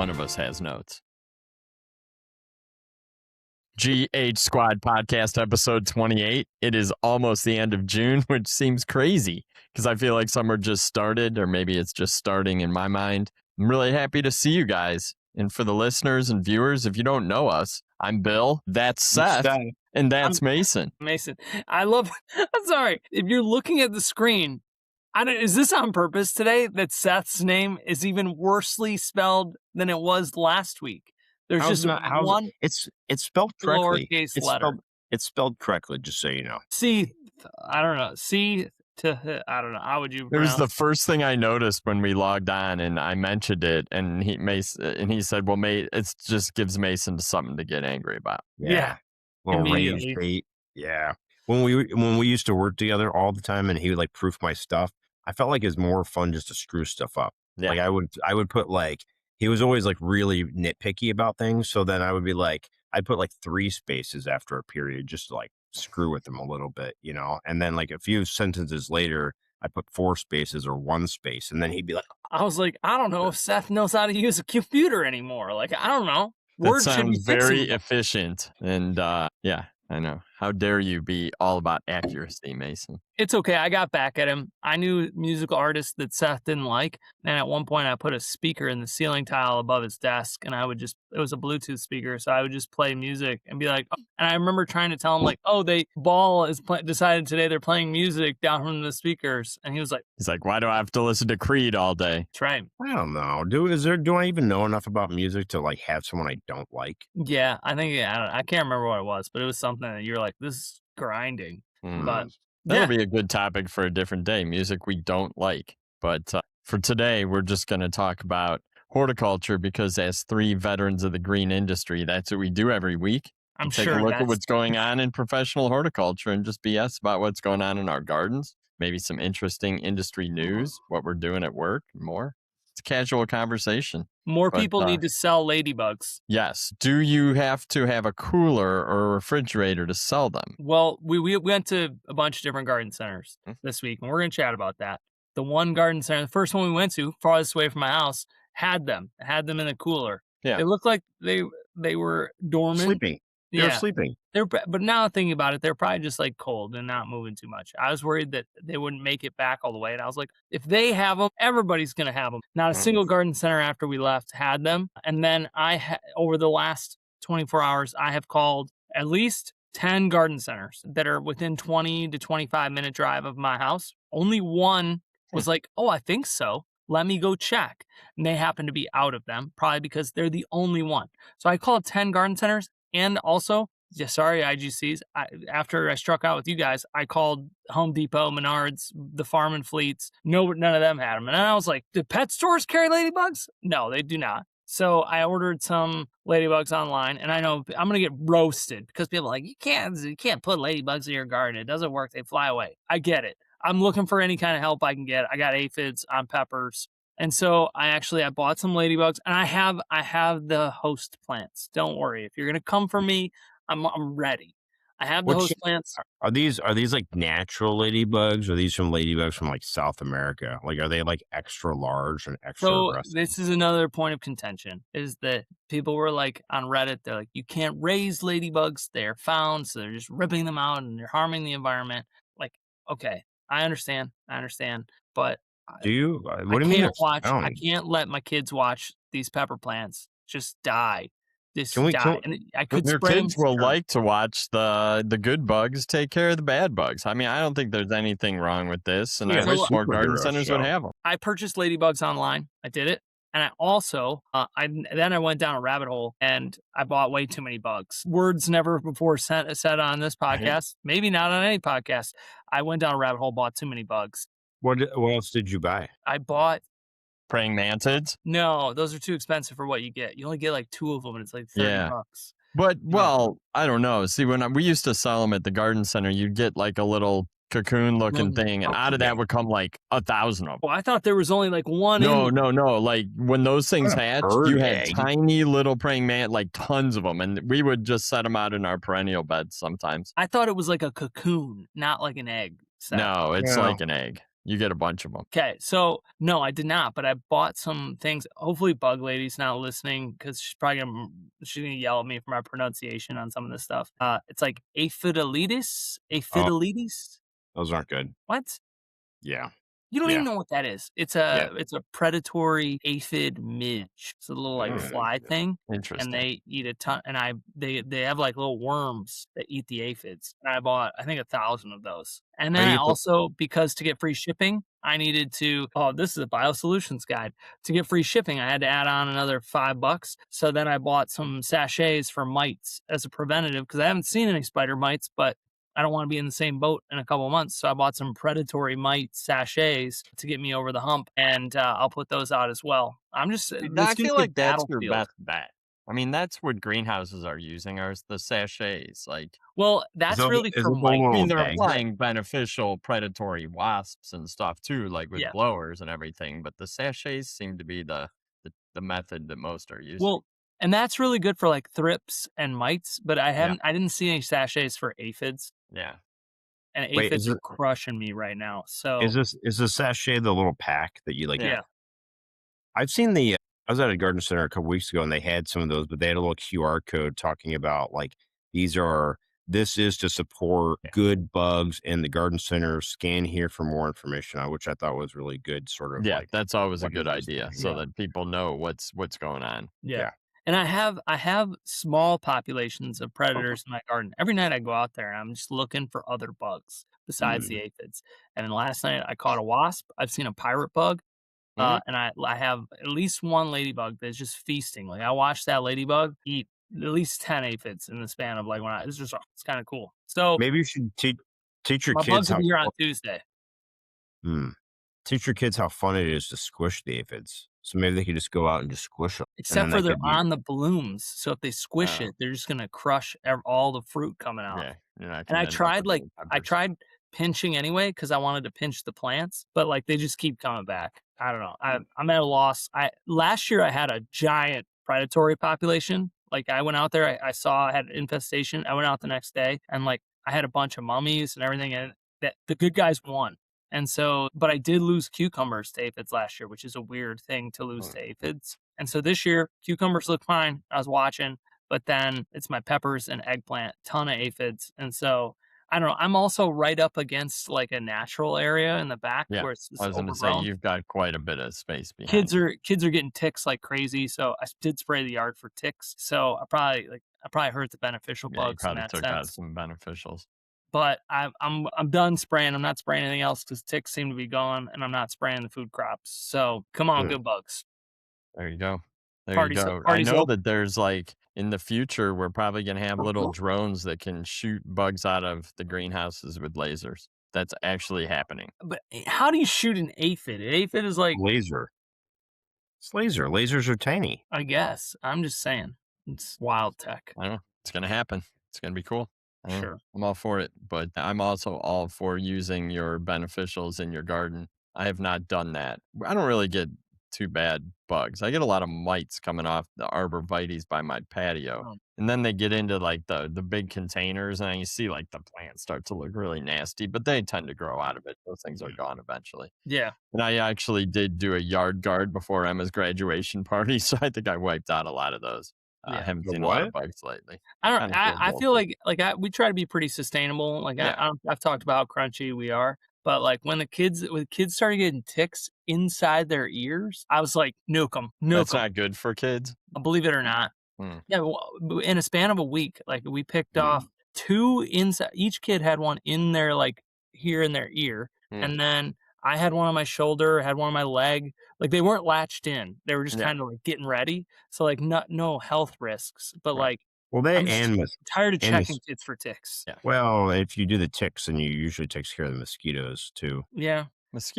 one of us has notes. GH Squad Podcast episode 28. It is almost the end of June, which seems crazy because I feel like summer just started, or maybe it's just starting in my mind. I'm really happy to see you guys. And for the listeners and viewers, if you don't know us, I'm Bill, that's Seth, and that's Mason. Mason. I'm sorry. If you're looking at the screen, is this on purpose today that Seth's name is even worsely spelled than it was last week? There's one. It's spelled correctly. Lowercase letter. It's spelled correctly, just so you know. I don't know. I don't know. How would you? It was the first thing I noticed when we logged on, and I mentioned it, and he said, "Well, mate, it just gives Mason something to get angry about." Yeah. Well, rage bait. Yeah. When we used to work together all the time, and he would like proof my stuff, I felt like it was more fun just to screw stuff up. Yeah. Like I would put like. He was always like really nitpicky about things. So then I would be like, I'd put like 3 spaces after a period just to like screw with him a little bit, you know? And then like a few sentences later, I put 4 spaces or 1 space. And then he'd be like, I was like, I don't know if Seth knows how to use a computer anymore. Like, I don't know. That sounds very efficient. And yeah, I know. How dare you be all about accuracy, Mason? It's okay. I got back at him. I knew musical artists that Seth didn't like. And at one point I put a speaker in the ceiling tile above his desk, and it was a Bluetooth speaker. So I would just play music and be like, oh. And I remember trying to tell him like, oh, decided today they're playing music down from the speakers. And he's like, why do I have to listen to Creed all day? That's right. I don't know. Do I even know enough about music to like have someone I don't like? Yeah, I think, I can't remember what it was, but it was something that you're like, this is grinding. But that'll be a good topic for a different day. Music we don't like. But for today, we're just going to talk about horticulture because as 3 veterans of the green industry, that's what we do every week. Take a look at what's going on in professional horticulture and just BS about what's going on in our gardens. Maybe some interesting industry news, what we're doing at work, and more. It's a casual conversation. More people need to sell ladybugs. Yes. Do you have to have a cooler or a refrigerator to sell them? Well, we went to a bunch of different garden centers this week, and we're going to chat about that. The one garden center, the first one we went to, farthest away from my house, had them in the cooler. Yeah. It looked like they were dormant. Sleeping. They're sleeping. But now thinking about it, they're probably just like cold and not moving too much. I was worried that they wouldn't make it back all the way. And I was like, if they have them, everybody's going to have them. Not a single garden center after we left had them. And then over the last 24 hours, I have called at least 10 garden centers that are within 20 to 25 minute drive of my house. Only one was like, oh, I think so. Let me go check. And they happen to be out of them, probably because they're the only one. So I called 10 garden centers. And also, IGCs, after I struck out with you guys, I called Home Depot, Menards, the Farm and Fleets. No, none of them had them. And I was like, do pet stores carry ladybugs? No, they do not. So I ordered some ladybugs online, and I know I'm going to get roasted because people are like, you can't put ladybugs in your garden. It doesn't work. They fly away. I get it. I'm looking for any kind of help I can get. I got aphids on peppers. And so I bought some ladybugs, and I have the host plants. Don't worry. If you're going to come for me, I'm ready. I have the host plants. Are these like natural ladybugs? Or are these from ladybugs from like South America? Like, are they like extra large and extra aggressive? This is another point of contention, is that people were like on Reddit, they're like, you can't raise ladybugs. They're found. So they're just ripping them out and they're harming the environment. Like, okay, I understand. But do you? What do you mean? I can't let my kids watch these pepper plants just die. Your kids will like to watch the good bugs take care of the bad bugs. I mean, I don't think there's anything wrong with this, and I wish more garden centers would have them. I purchased ladybugs online. I did it. And I also, I went down a rabbit hole and I bought way too many bugs. Words never before said on this podcast, maybe not on any podcast. I went down a rabbit hole, bought too many bugs. What else did you buy? I bought praying mantids. No, those are too expensive for what you get. You only get like 2 of them, and it's like $30. But I don't know. See, when we used to sell them at the garden center, you'd get like a little cocoon-looking thing, and out of that would come like 1,000 of them. Well, I thought there was only like one. No. Like when those things hatched, you had tiny little praying mantis, like tons of them, and we would just set them out in our perennial beds sometimes. I thought it was like a cocoon, not like an egg. So. No, it's like an egg. You get a bunch of them. Okay, so no, I did not, but I bought some things. Hopefully, Bug Lady's not listening because she's gonna yell at me for my pronunciation on some of this stuff. It's like Oh, aphidielitis. those aren't good. What? Yeah. You don't Yeah. even know what that is. It's Yeah. a predatory aphid midge. It's a little like Mm. fly thing, and Interesting. they eat a ton. And they have like little worms that eat the aphids. And I bought I think 1,000 of those. And How then do I you put also because to get free shipping, I needed to. Oh, this is a biosolutions guide. To get free shipping, I had to add on another $5. So then I bought some sachets for mites as a preventative because I haven't seen any spider mites, but I don't want to be in the same boat in a couple of months. So I bought some predatory mite sachets to get me over the hump, and I'll put those out as well. I'm just this I feels feel like like that's your battlefield. best bet. I mean, that's what greenhouses are using are the sachets. Like, Well, that's really is for it the mites. I mean, little they're bag? applying beneficial predatory wasps and stuff too, like with Yeah. blowers and everything. But the sachets seem to be the method that most are using. Well, and that's really good for like thrips and mites, but Yeah, I didn't see any sachets for aphids, yeah, and Wait, aphids are crushing me right now. So is the sachet the little pack that you like? yeah. yeah, I've seen the I was at a garden center a couple weeks ago and they had some of those, but they had a little QR code talking about like these are this is to support Yeah. good bugs in the garden center. Scan here for more information, which I thought was really good. Sort of Yeah, like that's always a what good is this idea thing? so yeah. that people know what's going on. Yeah. Yeah. And I have small populations of predators in my garden. Every night I go out there and I'm just looking for other bugs besides Mm. the aphids. And then last night I caught a wasp. I've seen a pirate bug. Mhm. And I have at least one ladybug that's just feasting. Like I watched that ladybug eat at least 10 aphids in the span of like when I it's kind of cool. So Maybe you should teach your my kids bugs will how be here on Tuesday. mm, teach your kids how fun it is to squish the aphids. So maybe they could just go out and just squish them, and Except then for that they're could be on the blooms. So if they squish Uh, it, they're just gonna crush all the fruit coming out. yeah, you're not And gonna end up with little I peppers. tried pinching anyway because I wanted to pinch the plants, but, like, they just keep coming back. I don't know. I'm at a loss. I last year, I had a giant predatory population. Like, I went out there, I saw I had an infestation. I went out the next day, and, like, I had a bunch of mummies and everything, and that the good guys won. And so but I did lose cucumbers to aphids last year, which is a weird thing to lose Mm. to aphids. And so this year, cucumbers look fine. I was watching, but then it's my peppers and eggplant, ton of aphids. And so I don't know. I'm also right up against like a natural area in the back Yeah, where it's I just was gonna say overgrown. you've got quite a bit of space behind you. Kids are getting ticks like crazy. So I did spray the yard for ticks. So I probably hurt the beneficial Yeah, you bugs in probably that took out sense. some beneficials. But I'm done spraying. I'm not spraying anything else because ticks seem to be gone, and I'm not spraying the food crops. So come on, mm. good bugs. There you go. There you go. I Party's know over. that there's like in the future, we're probably gonna have little drones that can shoot bugs out of the greenhouses with lasers. That's actually happening. But how do you shoot an aphid? An aphid is like Laser. It's laser. Lasers are tiny. I guess. I'm just saying. It's wild tech. I don't know. It's gonna happen. It's gonna be cool. I don't know. Sure. I'm all for it, but I'm also all for using your beneficials in your garden. I have not done that. I don't really get too bad bugs. I get a lot of mites coming off the arborvitaes by my patio. Oh, And then they get into like the big containers and you see like the plants start to look really nasty, but they tend to grow out of it. Those things are gone eventually. yeah. And I actually did do a yard guard before Emma's graduation party, so I think I wiped out a lot of those. I Yeah. haven't The seen a lot of what? bugs lately. I don't Kinda feel I feel guilty. like we try to be pretty sustainable. Like Yeah, I've talked about how crunchy we are, but like when kids started getting ticks inside their ears, I was like, nuke that's them, not good for kids. believe it or not. Mm, Yeah, in a span of a week, like we picked Mm. off two inside. Each kid had one in their like here in their ear, mm, and then I had one on my shoulder, had one on my leg. Like they weren't latched in; they were just yeah, kind of like getting ready. So like no health risks, but right, like Well, they I'm just tired of and checking kids for ticks. yeah. well, if you do the ticks, then you usually takes care of the mosquitoes too. Yeah,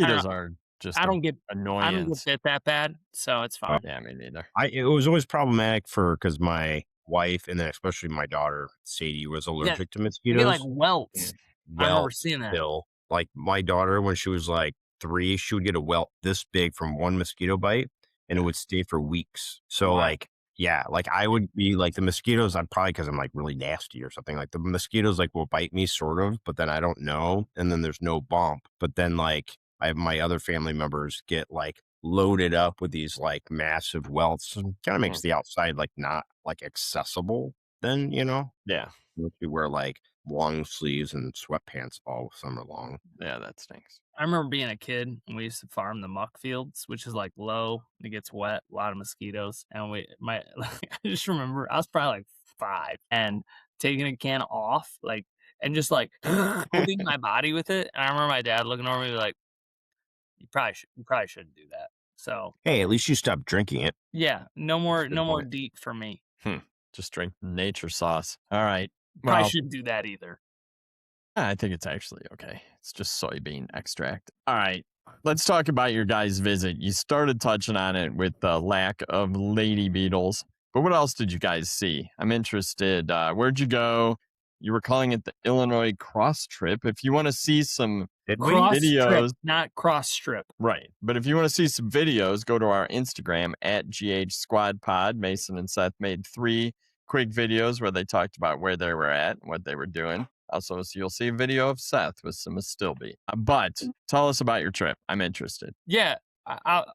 I don't Mosquitoes know. are just I a don't get I don't get annoyance. bit that bad, so it's Uh, fine. Yeah, me neither. it was always problematic for because my wife and then especially my daughter Sadie was Yeah, allergic to they get like mosquitoes. welts. I remember Welt seeing that. still. Like my daughter, when she was like 3, she would get a welt this big from one mosquito bite, and it Yeah, would stay for weeks. So Wow. like, yeah, like I would be like the mosquitoes. I'm probably because I'm like really nasty or something. Like the mosquitoes like will bite me sort of, but then I don't know, and then there's no bump. But then like my other family members get like loaded up with these like massive welts and kind of makes Mm, the outside like not like accessible then, you know? yeah. We wear like long sleeves and sweatpants all summer long. Yeah, that stinks. I remember being a kid and we used to farm the muck fields, which is like low. It gets wet, a lot of mosquitoes. And I just remember I was probably like 5 and taking a can off, like, and just like coating my body with it. And I remember my dad looking over me like, you probably shouldn't do that. So Hey, at least you stopped drinking it. yeah, That's a good no more point. deep for me. Hmm. Just drink nature sauce. All right. Probably Well, shouldn't do that either. I think it's actually okay. It's just soybean extract. All right. Let's talk about your guys' visit. You started touching on it with the lack of lady beetles, but what else did you guys see? I'm interested. Where'd you go? You were calling it the Illinois cross trip. If you want to see some Did we? Cross strip, videos, not cross strip. right. But if you want to see some videos, go to our Instagram at GH Squad Pod. Mason and Seth made 3 quick videos where they talked about where they were at, what they were doing. Also, so you'll see a video of Seth with some Astilbe. But tell us about your trip. I'm interested. Yeah.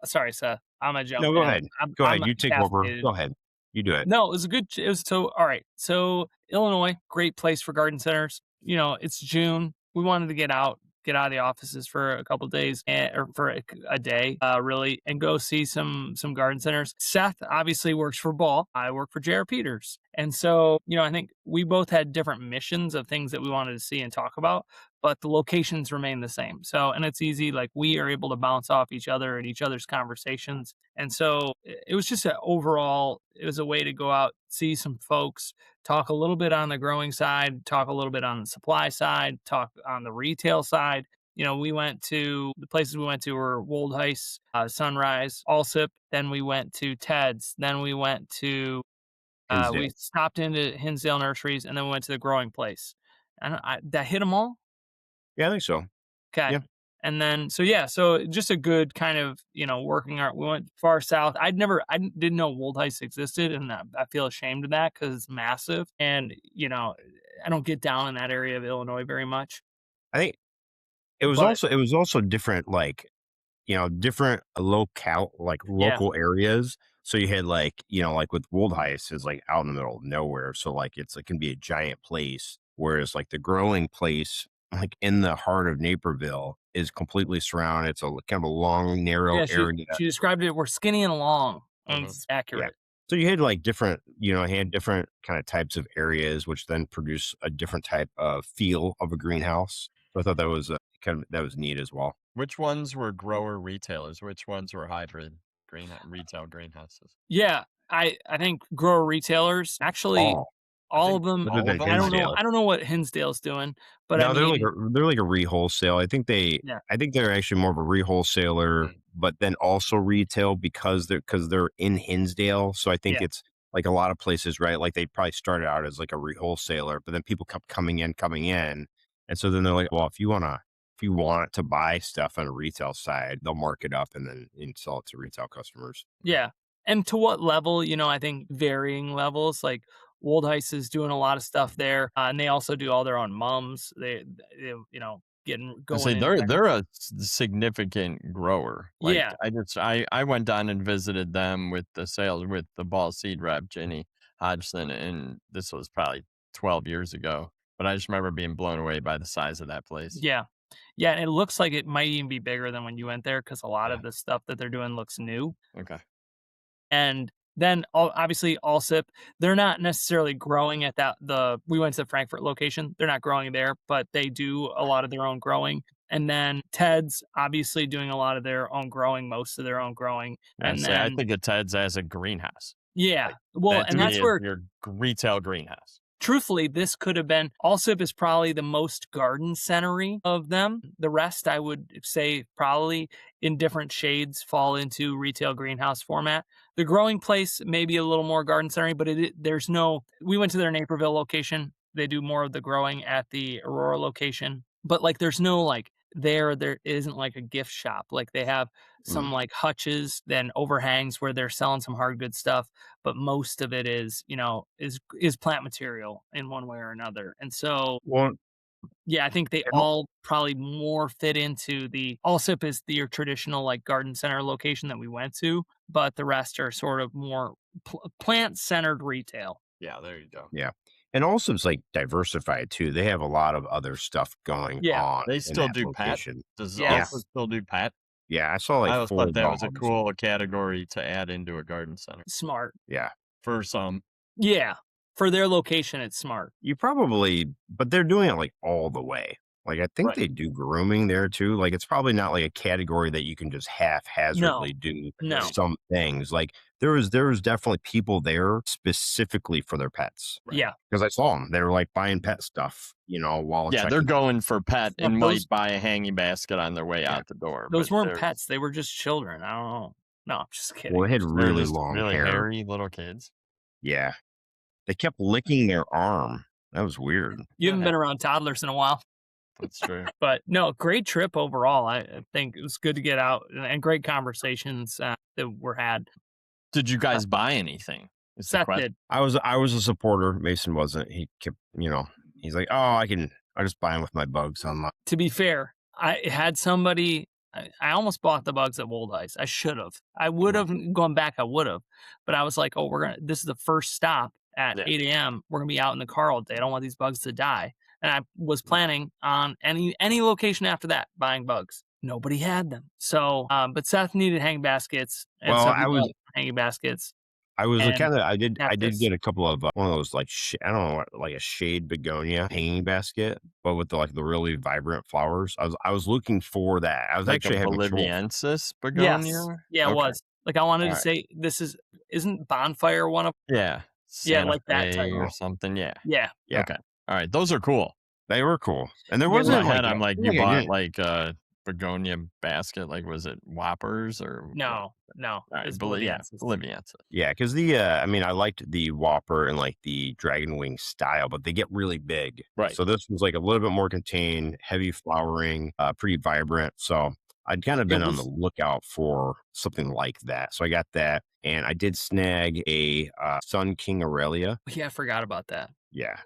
Sorry, Seth. I'm gonna jump No, go in. ahead. Go I'm ahead. You take over. captivated. Go ahead. You do it. No, it was a good. It was so all right. So Illinois, great place for garden centers. You know, it's June. We wanted to get out of the offices for a couple of days, or for a day, really, and go see some garden centers. Seth obviously works for Ball. I work for J.R. Peters, and so I think we both had different missions of things that we wanted to see and talk about, but the locations remain the same. So, and it's easy. Like we are able to bounce off each other and each other's conversations. And so it was just it was a way to go out, see some folks, talk a little bit on the growing side, talk a little bit on the supply side, talk on the retail side. We went to the places we went to were Woldheis, Sunrise, Allsip. Then we went to Ted's. Then we went to, we Hinsdale. stopped into Hinsdale Nurseries, and then we went to the growing place. And that hit them all. Yeah, I think so. Okay. Yeah. And then, so yeah, so just a good kind of, working our, we went far south. Didn't know Woldheis existed. And I feel ashamed of that because it's massive. And, I don't get down in that area of Illinois very much. I think But it was also different, like, different yeah, local areas. So you had like, like with Woldheis is like out in the middle of nowhere. So like it can be a giant place. Whereas like the growing place, like in the heart of Naperville, is completely surrounded. It's a kind of a long, narrow yeah, area. she described it. We're skinny and long. And Mhm. it's Yeah. accurate. So you had like different, had different kind of types of areas, which then produce a different type of feel of a greenhouse. So I thought that was that was neat as well. Which ones were grower retailers? Which ones were hybrid retail greenhouses? Yeah. I think grower retailers, actually, All I all think of them. other all of than them. Hinsdale. I don't know what Hinsdale's doing, but I No, mean, they're like a re-wholesale. yeah, I think they're actually more of a re-wholesaler, Mm. but then also retail because they're in Hinsdale. So I think yeah, it's like a lot of places, right? Like they probably started out as like a re-wholesaler, but then people kept coming in. And so then they're like, well, if you want to buy stuff on a retail side, they'll mark it up and then sell it to retail customers. yeah. And to what level, I think varying levels. Like Woldheis is doing a lot of stuff there, and they also do all their own mums. They getting I going say in there. they're a significant grower. Like Yeah, I went down and visited them with the sales with the ball seed rep Jenny Hodgson, and this was probably 12 years ago. But I just remember being blown away by the size of that place. yeah, yeah. And it looks like it might even be bigger than when you went there because a lot Yeah. of the stuff that they're doing looks new. Okay. And then obviously Allsip, they're not necessarily growing at we went to the Frankfurt location. They're not growing there, but they do a lot of their own growing. And then Ted's obviously doing a lot of their own growing, most of their own growing. I And say I then think of Ted's as a greenhouse. yeah, Like well, that to and me that's is where your retail greenhouse. truthfully, this could have been Allsip is probably the most garden centery of them. The rest, I would say, probably in different shades fall into retail greenhouse format. The growing place may be a little more garden centery, but there's no. We went to their Naperville location. They do more of the growing at the Aurora location, but like there's no like there isn't like a gift shop. Like they have some Mm. like hutches, then overhangs where they're selling some hard good stuff, but most of it is plant material in one way or another. And so Well, Yeah, I think they And all probably more fit into the Allsip is your traditional like garden center location that we went to, but the rest are sort of more plant centered retail. Yeah, there you go. yeah. And also it's like diversified too. They have a lot of other stuff going Yeah. on They in still that do pet. location. Does Yeah. also Yes. still do pet? Yeah. I saw I like always 4 thought that was a dogs. cool category to add into a garden center Smart. Yeah. for some. Yeah. For their location, it's smart. You probably, but they're doing it like all the way. Like I think Right. they do grooming there too. Like it's probably not like a category that you can just No. haphazardly do No. some things. Like there was definitely people there specifically for their pets Right. Yeah. because I saw them. They were like buying pet stuff, while Yeah, they're checking. going for pet Except and those might buy a hanging basket on their way Yeah. out the door, but those weren't pets. They were just children. I don't know. No, I'm just Well, kidding. they had they're really just long really hair. hairy little kids. Yeah, they kept licking their arm. That was weird. You haven't Yeah, been around toddlers in a while. that's true. But no, great trip overall. I think it was good to get out and great conversations that were had. Did you guys buy anything? Is the Seth question. did. I was a supporter. Mason wasn't. He kept, he's like, oh, I just buy them with my bugs online. To be fair, I had somebody. I almost bought the bugs at Wold Ice. I should have. I would have gone back. I would have, but I was like, oh, this is the first stop at Yeah. 8 a.m. We're gonna be out in the car all day. I don't want these bugs to die. And I was planning on any location after that buying bugs. Nobody had them. So, but Seth needed hanging baskets, and Well, so he bought hanging baskets I was and kind of, I did cactus. get a couple of one of those like I don't know, like a shade begonia hanging basket, but with the really vibrant flowers. I was looking for that. I was Like a actually having trouble. Boliviensis Yes, begonia? yeah, it Okay. was. Like I wanted All to right. say isn't bonfire one of Yeah. yeah, Santa like that type. Fe or something. Yeah. Yeah. Yeah, Okay. All right. Those are cool. they were cool, and there They In were my wasn't head, like I'm like, I you think I bought didn't. like a begonia basket. Like, was it Whoppers or what? no, no, All right. it's Yeah. Boliviensis. Boliviensis. Yeah, because I liked the Whopper and like the Dragon Wing style, but they get really big. Right. So this was like a little bit more contained, heavy flowering, pretty vibrant. So I'd kind of It been on the was lookout for something like that. So I got that, and I did snag a Sun King Aurelia. yeah, I forgot about that. Yeah,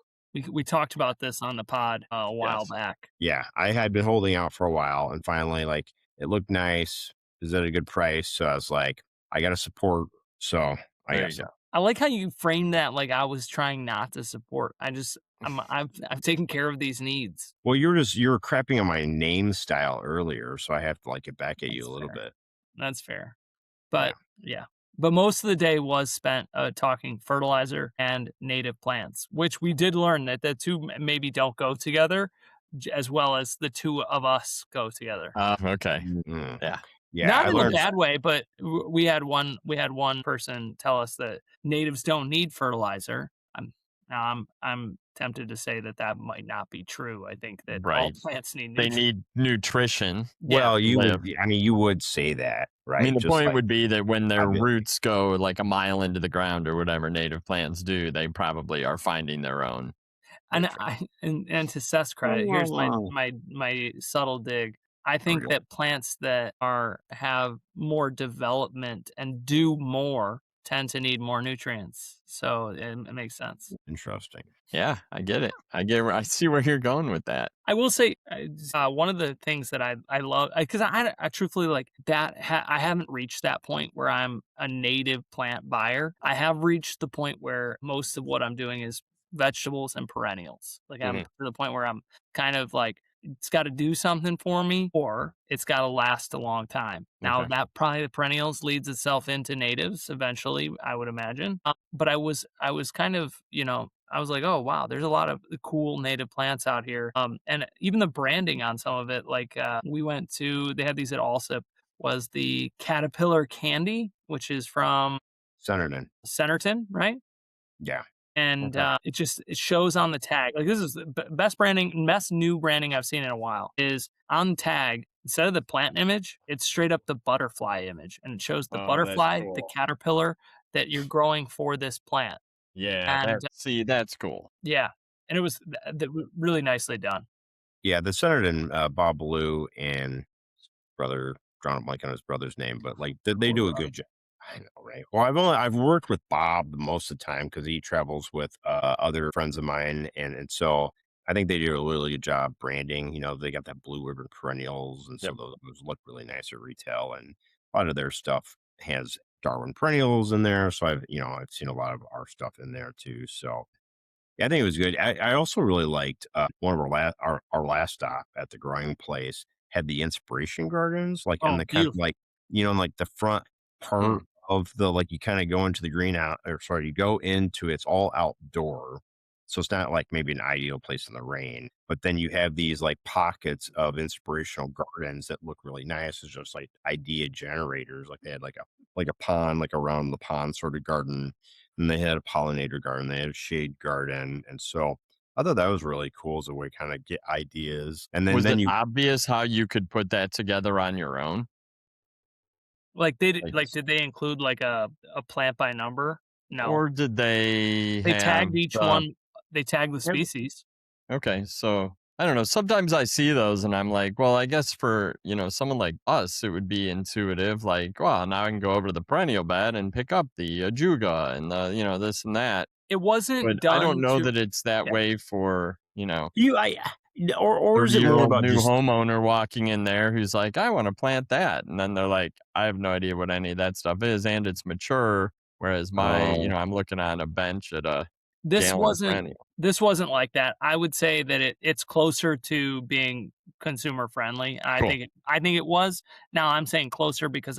We talked about this on the pod a while Yes. back. yeah, I had been holding out for a while, and finally, like, it looked nice. It was at a good price, so I was like, I got to support. So I There got you some. go. I like how you framed that like I was trying not to support. I've taken care of these needs. Well, you were crapping on my name style earlier, so I have to like get back at you That's a little fair. bit. That's fair. Yeah. But yeah. But most of the day was spent talking fertilizer and native plants, which we did learn that the two maybe don't go together as well as the two of us go together. Okay. Mm. Yeah. Yeah, Not I in a learned. bad way, but we had one person tell us that natives don't need fertilizer. I'm tempted to say that might not be true. I think that all Right. plants need They nutrients. need nutrition. Yeah. Well, to live. you would say that, I right? mean, the Just point like would be that when their obvi- roots go like a mile into the ground or whatever native plants do, they probably are finding their own And nutrients. and to Seth's credit, here's my subtle dig. I think Okay. that plants that have more development and do more tend to need more nutrients. So it makes sense. Interesting. Yeah, I get it. I see where you're going with that. I will say one of the things that I love because I truthfully like that I haven't reached that point where I'm a native plant buyer. I have reached the point where most of what I'm doing is vegetables and perennials. Like I'm Mhm. to the point where I'm kind of like it's got to do something for me or it's got to last a long time. Now Okay. that probably the perennials leads itself into natives eventually, I would imagine. But I was kind of, I was like, oh wow, there's a lot of cool native plants out here. And even the branding on some of it, like they had these at Allsip, was the caterpillar candy, which is from Centerton. Centerton, right? Yeah. And Okay. it shows on the tag. Like this is the best new branding I've seen in a while. Is on the tag instead of the plant image, it's straight up the butterfly image, and it shows the Oh, that's butterfly, the cool. caterpillar that you're growing for this plant. Yeah, And that's cool. yeah, and it was really nicely done. Yeah, the Centerton, Bob Blue and his brother, drawing a blank on his brother's name, but like they do a good job. I know, right? Well, I've worked with Bob most of the time because he travels with other friends of mine, and so I think they do a really good job branding. They got that blue ribbon perennials, and so Yep. those look really nice at retail. And a lot of their stuff has Darwin perennials in there. So I've seen a lot of our stuff in there too. So yeah, I think it was good. I also really liked one of our last stop at the growing place had the inspiration gardens, like in Oh, the kind of beautiful. like in like the front part Hmm. of the like you kind of go into the greenhouse, or sorry, you go into it's all outdoor. So it's not like maybe an ideal place in the rain, but then you have these like pockets of inspirational gardens that look really nice. It's just like idea generators. Like they had like a pond, like around the pond sort of garden, and they had a pollinator garden, they had a shade garden, and so I thought that was really cool as a way to kind of get ideas, and then Was then it you obvious how you could put that together on your own? Like, Did they include like a plant by number? No. or did they They have tagged each one. They tagged the species. okay, so I don't know. Sometimes I see those and I'm like, well, I guess for, someone like us, it would be intuitive. Like, well, now I can go over to the perennial bed and pick up the ajuga and this and that. It But wasn't I don't done know to that it's that yeah. way for, you I or is it more 30-year-old about new just homeowner walking in there who's like, I want to plant that. And then they're like, I have no idea what any of that stuff is. And it's mature. Whereas I'm looking on a bench at a This gallon wasn't perennial. this wasn't like that. I would say that it's closer to being consumer friendly. Cool. I think it was. Now I'm saying closer because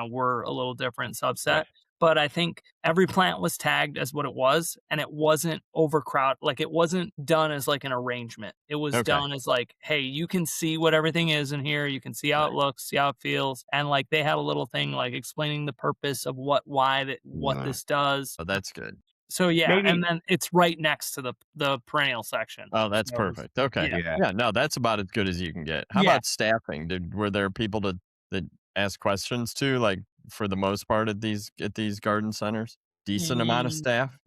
we're a little different subset, right? but I think every plant was tagged as what it was, and it wasn't overcrowded. Like, it wasn't done as like an arrangement. It was Okay. done as like, hey, you can see what everything is in here. You can see how it Right. looks, see how it feels, and like they had a little thing like explaining the purpose of what Yeah. this does. Oh, that's good. So, yeah, and Maybe then it's right next to the perennial section. Oh, that's So it was perfect. Okay. yeah. yeah. Yeah, no, that's about as good as you can get. How Yeah. about staffing? Were there people that ask questions to, like, for the most part at these garden centers? Decent amount of Mm, staff?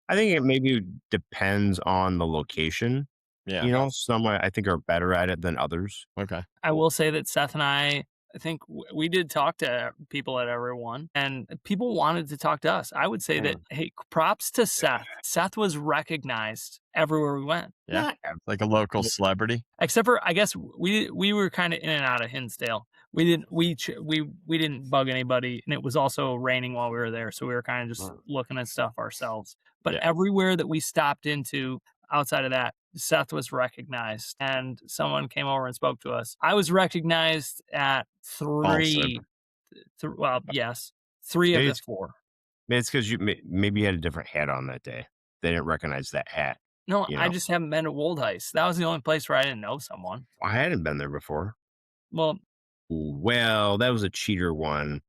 I think it maybe depends on the location. Yeah. Some I think are better at it than others. Okay. I will say that Seth and I think we did talk to people at everyone, and people wanted to talk to us. I would say that, Mm. hey, props to Seth. Seth was recognized everywhere we went. Yeah. Not Like a local celebrity? Except for, I guess, we were kinda in and out of Hinsdale. We didn't bug anybody, and it was also raining while we were there, so we were kinda just mm, looking at stuff ourselves. But Yeah. everywhere that we stopped into outside of that, Seth was recognized, and someone came over and spoke to us. I was recognized at Also, 3 well, yes, 3 of maybe the it's 4. maybe it's 'cause maybe you had a different hat on that day. They didn't recognize that hat, No, you I know? just haven't been to Woldheist. That was the only place where I didn't know someone. I hadn't been there before. Well, Well, that was a cheater one yeah.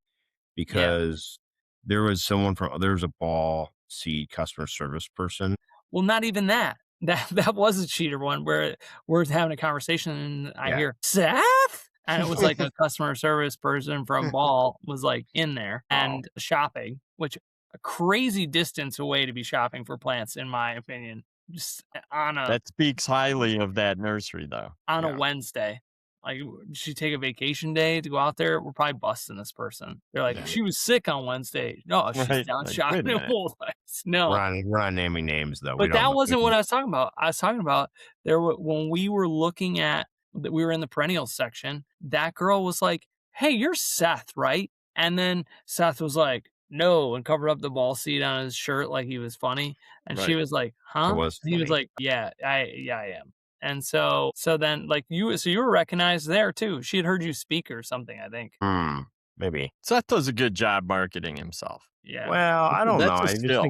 because there was a ball seed customer service person. Well, not even that. That was a cheater one where we're having a conversation and I Yeah. hear, "Seth?" And it was like a customer service person from Ball was, like, in there Oh, and shopping, which a crazy distance away to be shopping for plants, in my opinion, just that speaks highly of that nursery, though. on a yeah. Wednesday. Like, did she take a vacation day to go out there? We're probably busting this person. They're like, Yeah. "She was sick on Wednesday." No, she's Right? down Like, wait a shopping at minute. Woolworths. No. We're not naming names though. We But don't that know. wasn't what I was talking about. I was talking about when we were looking at that we were in the perennials section, that girl was like, "Hey, you're Seth, right?" And then Seth was like, "No," and covered up the ball seat on his shirt like he was funny. And she Right. was like, It "Huh?" was And he was funny. like, yeah, I am." And so then like you were recognized there too. She had heard you speak or something, I think. Hmm. Maybe. Seth does a good job marketing himself. Yeah. Well, I don't know. That's a skill.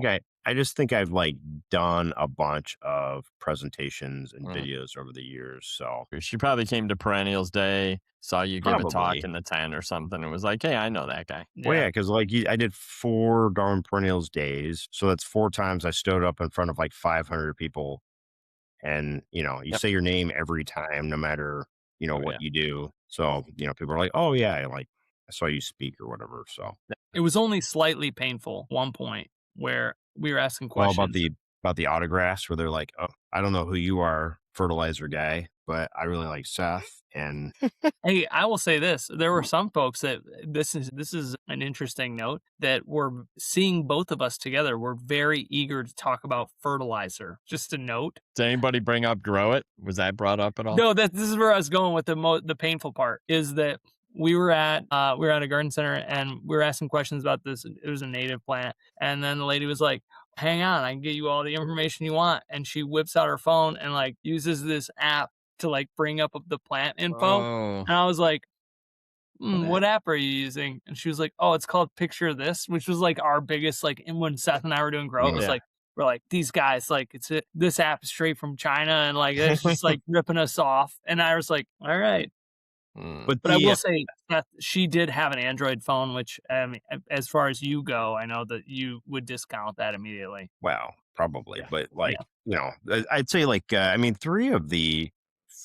I just think I've like done a bunch of presentations and Mm. videos over the years. So She probably came to Perennials Day, saw you give a talk probably. in the tent or something, and was like, "Hey, I know that guy." Well, Yeah. yeah, because like I did 4 Darwin Perennials days. So that's 4 times I stood up in front of like 500 people. And, you Yep. say your name every time, no matter, Oh what yeah. you do. So, people are like, oh, yeah, like I saw you speak or whatever. So, It was only slightly painful one point where we were asking well, questions. about the autographs where they're like, oh, I don't know who you are, fertilizer guy. but I really like Seth. And Hey, I will say this. There were some folks that this is an interesting note that were seeing both of us together. Were very eager to talk about fertilizer. Just a note. Did anybody bring up grow it? Was that brought up at all? No, this is where I was going with the painful part is that we were at a garden center and we were asking questions about this. It was a native plant, and then the lady was like, "Hang on, I can get you all the information you want." And she whips out her phone and like uses this app to like bring up the plant info. Oh, And I was like, what What app? app are you using?" And she was like, "Oh, it's called Picture This," which was like our biggest like. And when Seth and I were doing Grow, it was yeah. like we're like these guys like this app is straight from China and like it's just like ripping us off. And I was like, all right. Hmm. But But I the will say that she did have an Android phone, which as far as you go, I know that you would discount that immediately. well, probably, Yeah, but yeah. like, I'd say like, I mean, three of the,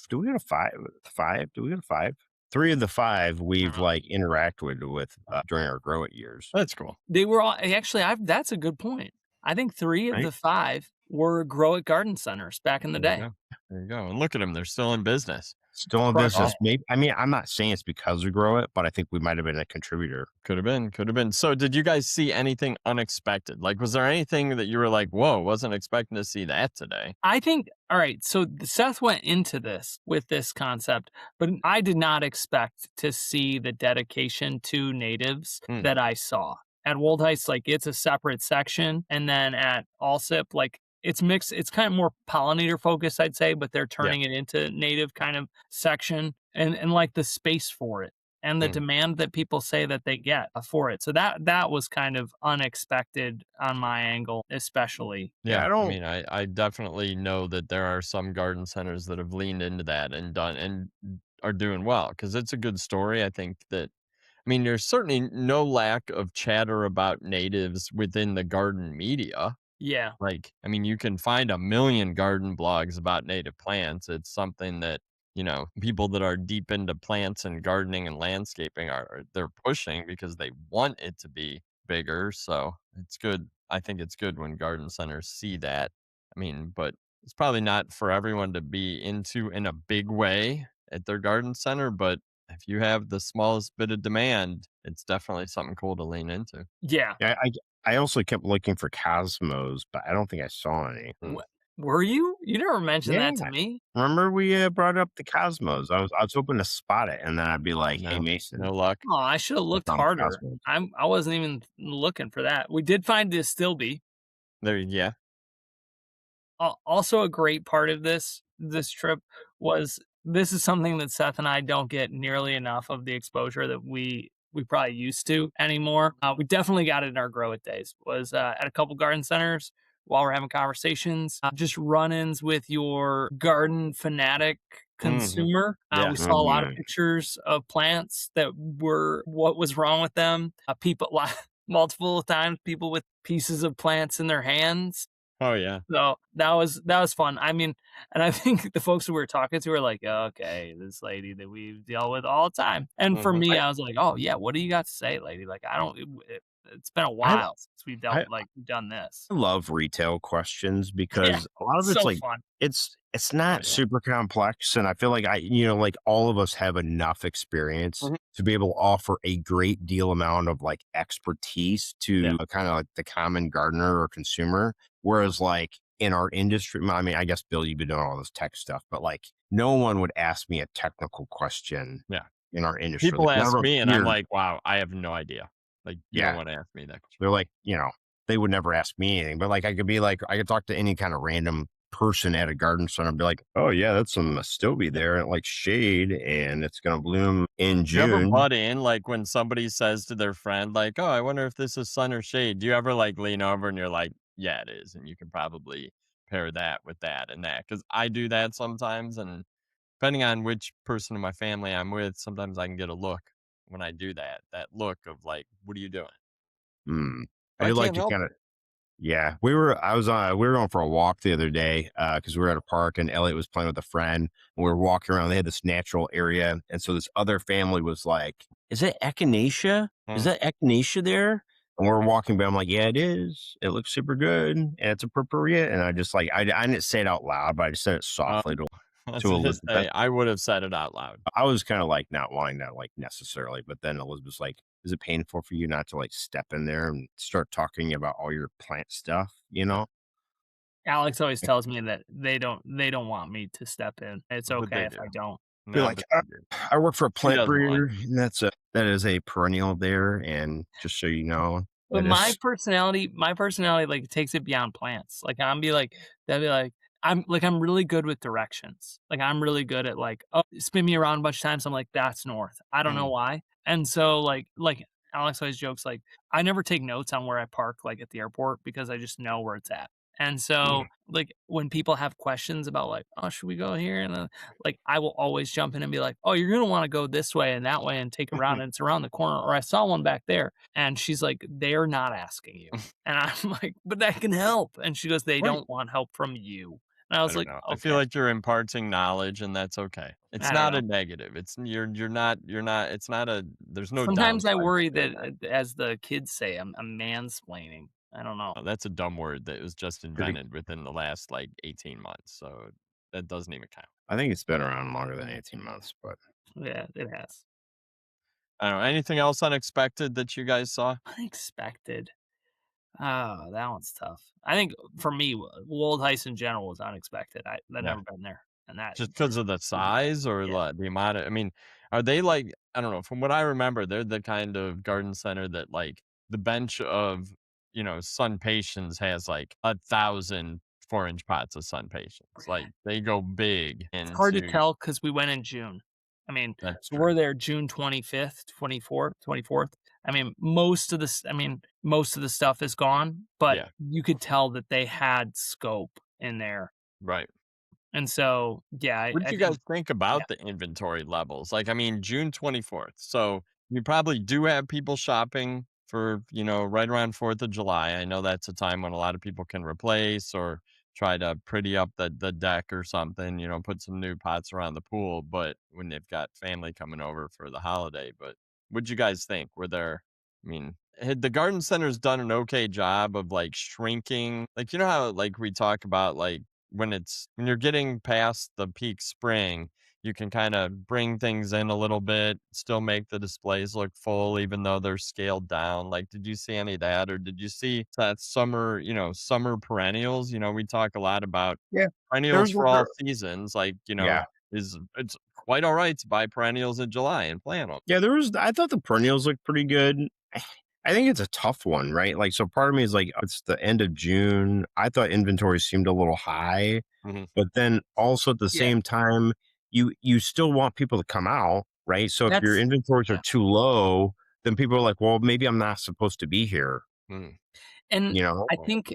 do we get a five? Five? Do we get a five? Three of the five I we've don't know. like interacted with during our grow it years, That's cool. They were all actually. That's a good point. I think three of right? the five were Grow at Garden Centers back in the There you day. go. There you go. And look at them; they're still in business. Still in Crushing business. it. Maybe, I mean, I'm not saying it's because we grow it, but I think we might have been a contributor. Could have been. Could have been. So, did you guys see anything unexpected? Like, was there anything that you were like, "Whoa, wasn't expecting to see that today"? I think, all right, so Seth went into this with this concept, but I did not expect to see the dedication to natives Hmm. that I saw. At Wold Heights, like it's a separate section. And then at Allsip, like it's mixed, it's kind of more pollinator focused, I'd say, but they're Yeah. turning it into native kind of section and like the space for it and the Hmm. demand that people say that they get for it. So that was kind of unexpected on my angle, especially. Yeah. Yeah, I I don't, mean, I definitely know that there are some garden centers that have leaned into that and done and are doing well because it's a good story. I think that I mean, there's certainly no lack of chatter about natives within the garden media. Yeah. Like, I mean, you can find a million garden blogs about native plants. It's something that, people that are deep into plants and gardening and landscaping they're pushing because they want it to be bigger. So it's good. I think it's good when garden centers see that. I mean, but it's probably not for everyone to be into in a big way at their garden center. But if you have the smallest bit of demand, it's definitely something cool to lean into. Yeah. yeah, I also kept looking for cosmos, but I don't think I saw any. Mm. Were you? You never mentioned Yeah. that to me. Remember we brought up the cosmos. I was hoping to spot it, and then I'd be like, "Hey, No, Mason, no luck. Oh, I should have I looked found the harder. cosmos." I wasn't even looking for that. We did find this Stilby. Yeah. Also, a great part of this trip was this is something that Seth and I don't get nearly enough of the exposure that we probably used to anymore. We definitely got it in our grow it days. Was at a couple garden centers while we're having conversations, just run-ins with your garden fanatic Mhm. consumer. Yeah. We saw a lot of Mhm. pictures of plants that were what was wrong with them. People multiple times people with pieces of plants in their hands. Oh, yeah. So that was fun. I mean, and I think the folks who we were talking to were like, "Okay, this lady that we deal with all the time." And for Mhm. me, I I was like, "Oh yeah, what do you got to say, lady?" Like, I don't. It's been a I while since we dealt I like done this. love retail questions Yeah, because a lot of it's so like fun. it's Oh, not yeah. super complex, and I feel like like all of us have enough experience Mhm. to be able to offer a great deal amount of like expertise Yeah. to kind of like the common gardener or consumer. Whereas like in our industry, I mean, I guess Bill, you've been doing all this tech stuff, but like no one would ask me a technical question Yeah. in our industry. People Like none of ask our me, and I'm peers, like, "Wow, I have no idea." Like, you don't yeah, wanna ask me that question. they're like, they would never ask me anything, but like I could talk to any kind of random person at a garden center and be like, oh yeah, that's some Stovey there and like shade and it's gonna bloom in Do you ever June. butt in, like, when somebody says to their friend, like, "Oh, I wonder if this is sun or shade." Do you ever, like, lean over and you're like, "Yeah, it is," and you can probably pair that with that and that? Because I do that sometimes, and depending on which person in my family I'm with, sometimes I can get a look when I do that, that look of like, "What are you doing?" Hmm. I But I do like can't to help kind of it. yeah. We were going for a walk the other day because we were at a park and Elliot was playing with a friend and we were walking around. They had this natural area. And so this other family was like, is that echinacea? Is Mm. that echinacea there? And we're walking by. I'm like, yeah, it is. It looks super good. And it's appropriate. And I just like, I didn't say it out loud, but I just said it Oh, softly to him. I was to gonna Elizabeth. say, I would have said it out loud. I was kind of like not wanting that like necessarily, but then Elizabeth's like, "Is it painful for you not to like step in there and start talking about all your plant stuff?" You Yeah, know, Alex always tells me that they don't want me to step in. It's but okay they if do. I don't. be No, like, but they do. "I work for a She plant doesn't like breeder, and that is a perennial there, and just so you know, But that my is." personality, like, takes it beyond plants. Like, they'll be like, I'm really good with directions. Like, I'm really good at, like, "Oh, spin me around a bunch of times." I'm like, "That's north." I don't know Mm. why. And so, like, Alex always jokes, like, I never take notes on where I park, like, at the airport because I just know where it's at. And so, Mm. like, when people have questions about, like, "Oh, should we go here?" And, like, I will always jump in and be like, "Oh, you're gonna wanna go this way and that way and take around, and it's around the corner, or I saw one back there." And she's like, "They're not asking you." And I'm like, "But that can help." And she goes, "They Right. don't want help from you." And I I was don't like, know. I feel "Okay." like you're imparting knowledge, and that's okay. It's I don't not a know. negative. It's you're not. It's not a. There's no Sometimes I downside to worry doing that, that. as the kids say, I'm mansplaining. I don't know. That's a dumb word that was just Pretty, invented within the last like 18 months. So that doesn't even count. I think it's been around longer than 18 months, but Yeah, it has. I don't know. Anything else unexpected that you guys saw? Unexpected. Oh, that one's tough. I think for me, Wold Heist in general was unexpected. I've Yeah. never been there, and that Just because of the size or yeah. the amount of I mean, are they like I don't know, from what I remember, they're the kind of garden center that, like, the bench of, sun patience has, like, 1,000 4-inch pots of sun patience. Like, they go big It's hard to into tell because we went in June. I mean, that's so true. we're there June 25th, 24th. I mean, most of the stuff is gone, but Yeah, you could tell that they had scope in there. right. And so, yeah, What did I you guys think think yeah. about the inventory levels? Like, I mean, June 24th. So you probably do have people shopping for, right around 4th of July. I know that's a time when a lot of people can replace or try to pretty up the deck or something, put some new pots around the pool, but when they've got family coming over for the holiday. But what'd you guys think? I mean, had the garden center's done an okay job of like shrinking? Like, how like we talk about like when you're getting past the peak spring, you can kind of bring things in a little bit, still make the displays look full even though they're scaled down. Like, did you see any of that or did you see that summer perennials? We talk a lot about yeah, perennials there's for all there, seasons. Like, yeah, it's quite all right to buy perennials in July and plant them. yeah. There was. I thought the perennials looked pretty good. I think it's a tough one, right? Like, so part of me is like, it's the end of June. I thought inventory seemed a little high, Mhm. but then also at the Yeah. same time, you still want people to come out, right? So if your That's inventories are yeah. too low, then people are like, well, maybe I'm not supposed to be here, Mhm. And you know? I think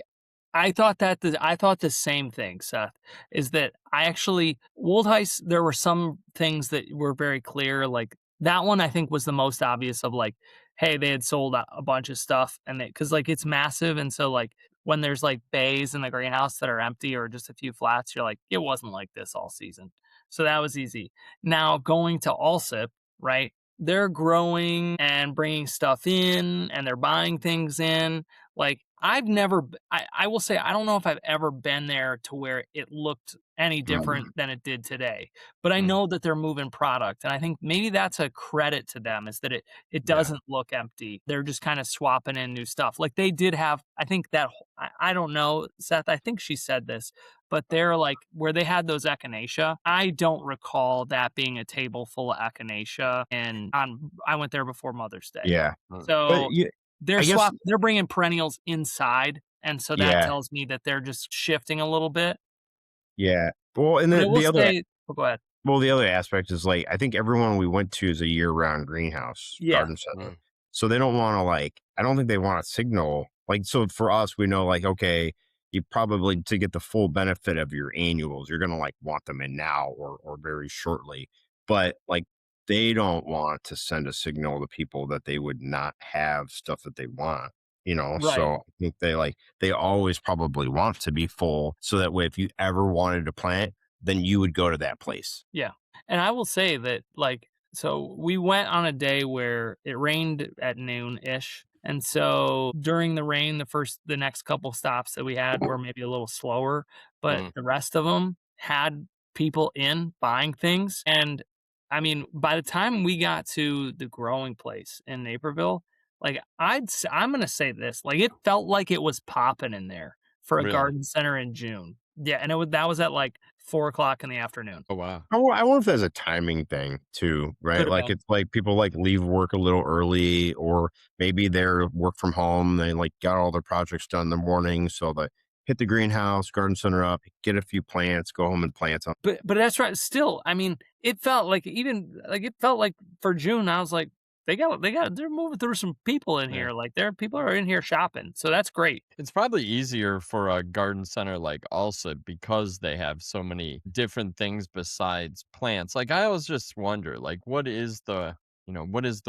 I thought the same thing, Seth, is that I actually Wold Heist, there were some things that were very clear, like, that one I think was the most obvious of, like, hey, they had sold a bunch of stuff and because like, it's massive, and so, like, when there's, like, bays in the greenhouse that are empty or just a few flats, you're like, "It wasn't like this all season." So that was easy. Now going to Allsip, right? They're growing and bringing stuff in, and they're buying things in, like, I've never b I will say I don't know if I've ever been there to where it looked any Mm. different than it did today, but I Mhm. know that they're moving product, and I think maybe that's a credit to them is that it Yeah. doesn't look empty. They're just kinda swapping in new stuff. Like, they did have I think that wh I don't know, Seth, I think she said this, but they're, like where they had those echinacea, I don't recall that being a table full of echinacea, and I went there before Mother's Day. Yeah. Mm. But So I guess, they're bringing perennials inside, and so that yeah, tells me that they're just shifting a little bit, yeah. Well, and but I then will say oh, go ahead. well, the other aspect is like, I think everyone we went to is a year-round greenhouse Yeah, garden center. Mm. So they don't want to like, I don't think they want to signal like, so for us, we know like, okay, you probably to get the full benefit of your annuals, you're going to like want them in now or very shortly. But like, they don't want to send a signal to people that they would not have stuff that they want, you know? right, So I think they always probably want to be full. So that way, if you ever wanted to plant, then you would go to that place. yeah, and I will say that, like so we went on a day where it rained at noon-ish, and so during the rain, the next couple stops that we had were maybe a little slower, but Mhm. the rest of them had people in buying things. And I mean, by the time we got to the growing place in Naperville, like I'm gonna say this, like it felt like it was popping in there for a Really? garden center in June. Yeah, and that was at like 4 o'clock in the afternoon. Oh, wow. I wonder if that's a timing thing too, Could right? have Like been. it's like people like leave work a little early, or maybe they're work from home. They like got all their projects done in the morning, so they hit the greenhouse, garden center up, get a few plants, go home and plant them. But that's right. Still, I mean, it felt like it felt like for June, I was like, they're moving through some people in Yeah. here. Like people are in here shopping. So that's great. It's probably easier for a garden center like also because they have so many different things besides plants. Like I always just wonder, like, what is the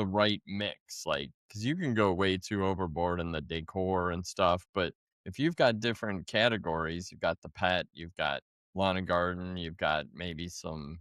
right mix? Like, because you can go way too overboard in the decor and stuff, but if you've got different categories, you've got the pet, you've got lawn and garden, you've got maybe some,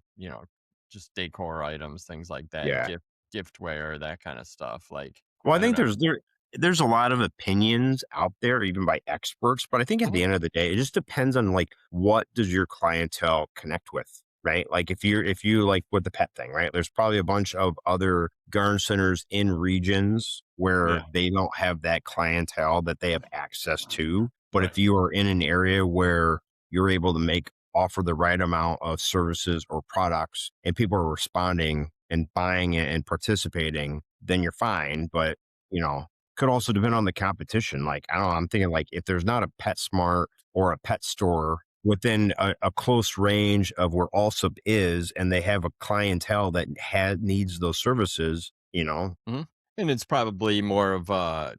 just decor items, things like that, Yeah. giftware, that kind of stuff. Like, Well, I I don't think know. there's a lot of opinions out there, even by experts. But I think at Mhm. the end of the day, it just depends on like what does your clientele connect with, right? Like if you like with the pet thing, right? There's probably a bunch of other garden centers in regions where Yeah. they don't have that clientele that they have access to. But if you are in an area where you're able to offer the right amount of services or products and people are responding and buying it and participating, then you're fine. But you know, could also depend on the competition. Like, I don't know, I'm thinking like if there's not a PetSmart or a pet store within a close range of where Allsup is, and they have a clientele that needs those services, Mhm. And it's probably more of a,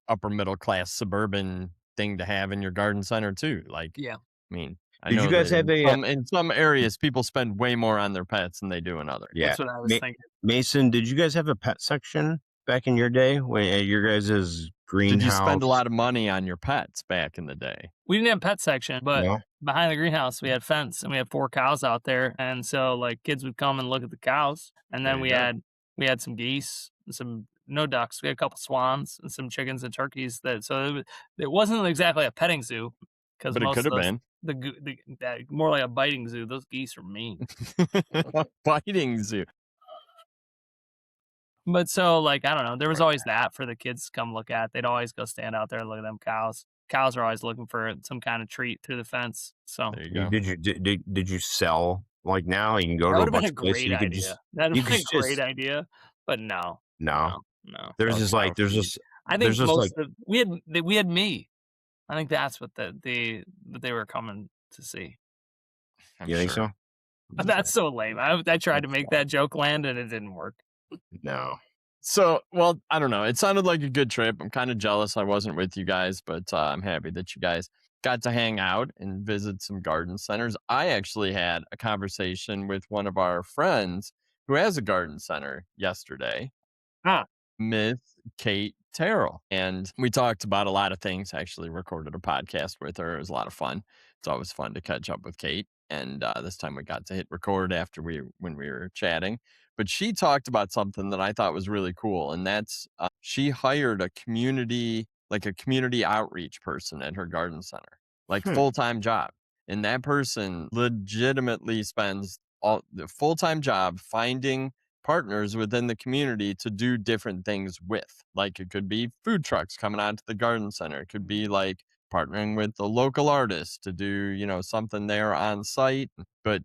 upper middle class suburban thing to have in your garden center too. Like, Yeah. I mean, I did you know guys that have in a, some areas people spend way more on their pets than they do in others. yeah, That's what I was Ma- thinking. Mason, did you guys have a pet section back in your day when at your guys' Did you spend a greenhouse? lot of money on your pets back in the day? We didn't have pet section, but No, behind the greenhouse we had fence and we had 4 cows out there. And so like kids would come and look at the cows. And There then you go. we had some geese and some no ducks. We had a couple swans and some chickens and turkeys it wasn't exactly a petting zoo because But it could most have of those been. more like a biting zoo. Those geese are mean. Fighting zoo. But so, like, I don't know, there was always that for the kids to come look at. They'd always go stand out there and look at them cows. Cows are always looking for some kind of treat through the fence. So There you go. did you sell like now you can go that to a would have been bunch a of places great you could idea. just That'd you have could been a great just idea. But no, no. no. There's Dogs just like are for you. I think there's just like most of we had me. I think that's what what they were coming to see. I'm you think sure. so? But that's so lame. I tried to make that joke land and it didn't work. No. So, well, I don't know. It sounded like a good trip. I'm kind of jealous I wasn't with you guys, but I'm happy that you guys got to hang out and visit some garden centers. I actually had a conversation with one of our friends who has a garden center yesterday, Huh. Miss Kate Terrell. And we talked about a lot of things. I actually recorded a podcast with her. It was a lot of fun. It's always fun to catch up with Kate. And this time we got to hit record after when we were chatting. But she talked about something that I thought was really cool, and that's she hired like a community outreach person at her garden center, like Hmm. full time job. And that person legitimately spends all the full time job finding partners within the community to do different things with. Like it could be food trucks coming out to the garden center. It could be like partnering with a local artist to do, something there on site. But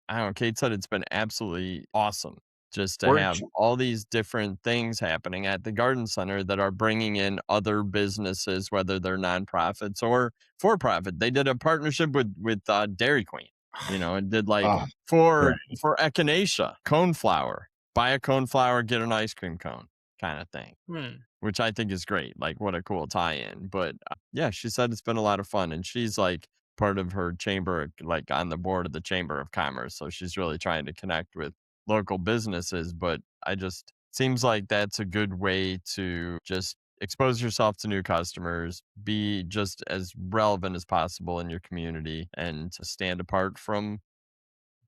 I don't know, Kate said it's been absolutely awesome just to Where did have you, all these different things happening at the garden center that are bringing in other businesses, whether they're nonprofits or for profit. They did a partnership with Dairy Queen, and did like oh, for right. for echinacea, cone flour, buy a cone flour, get an ice cream cone kind of thing, Hmm. which I think is great. Like, what a cool tie-in. But yeah, she said it's been a lot of fun, and she's like part of her chamber, like on the board of the Chamber of Commerce. So she's really trying to connect with local businesses. But I just seems like that's a good way to just expose yourself to new customers, be just as relevant as possible in your community, and to stand apart from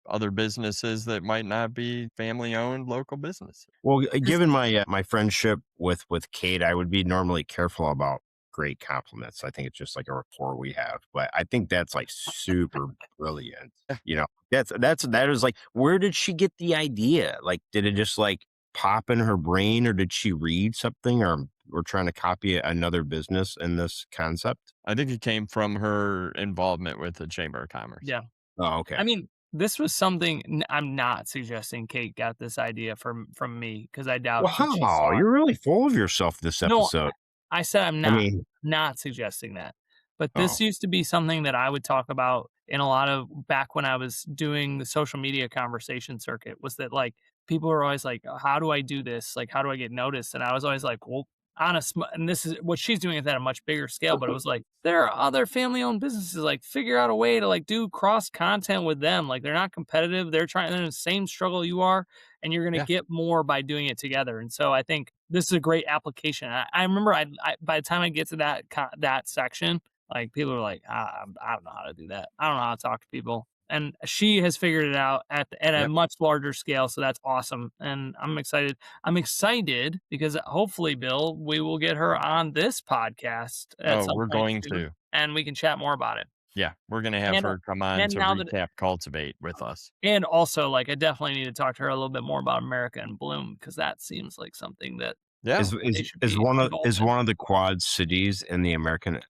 other businesses that might not be family owned local businesses. Well, given my my friendship with Kate, I would be normally careful about great compliments. I think it's just like a rapport we have. But I think that's like super brilliant. You know, that is like, where did she get the idea? Like, did it just like pop in her brain, or did she read something, or we're trying to copy another business in this concept? I think it came from her involvement with the Chamber of Commerce. Yeah. Oh, I okay. mean, this was something I'm not suggesting Kate got this idea from me because I doubt that she Wow, saw it. you're really full of yourself this No, episode. I said I'm I not, mean, not suggesting that. But this oh, used to be something that I would talk about in a lot of back when I was doing the social media conversation circuit was that like people were always like, how do I do this? Like, how do I get noticed? And I was always like, well, and this is what she's doing is at a much bigger scale, but it was like, there are other family owned businesses, like figure out a way to like do cross content with them. Like they're not competitive. They're in the same struggle you are, and you're going to Yeah. get more by doing it together. And so I think this is a great application. I remember by the time I get to that section, like people are like, I don't know how to do that. I don't know how to talk to people. And she has figured it out at a yep. much larger scale. So that's awesome. And I'm excited. I'm excited because hopefully, Bill, we will get her on this podcast at Oh, some we're point going soon, to. and we can chat more about it. Yeah, we're gonna have And her come on and to now that recap Cultivate with us. and also like I definitely need to talk to her a little bit more about America and Bloom because that seems like something that Yeah. they should be involved Is in. one of the quad cities in the America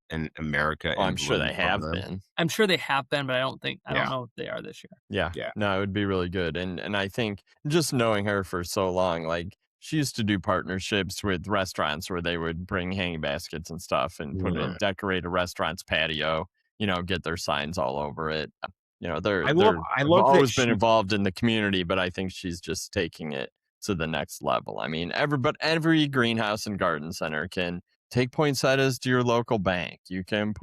Oh, I'm in sure bloom they one of have them? been. I'm sure they have been, but I don't Yeah, know if they are this year. Yeah. yeah. No, it would be really good. And I think just knowing her for so long, like she used to do partnerships with restaurants where they would bring hanging baskets and stuff and put it Mm. decorate a restaurant's patio, get their signs all over it. I they've love that always been she. involved in the community, but I think she's just taking it to the next level. I mean, every greenhouse and garden center can take poinsettias to your local bank. You can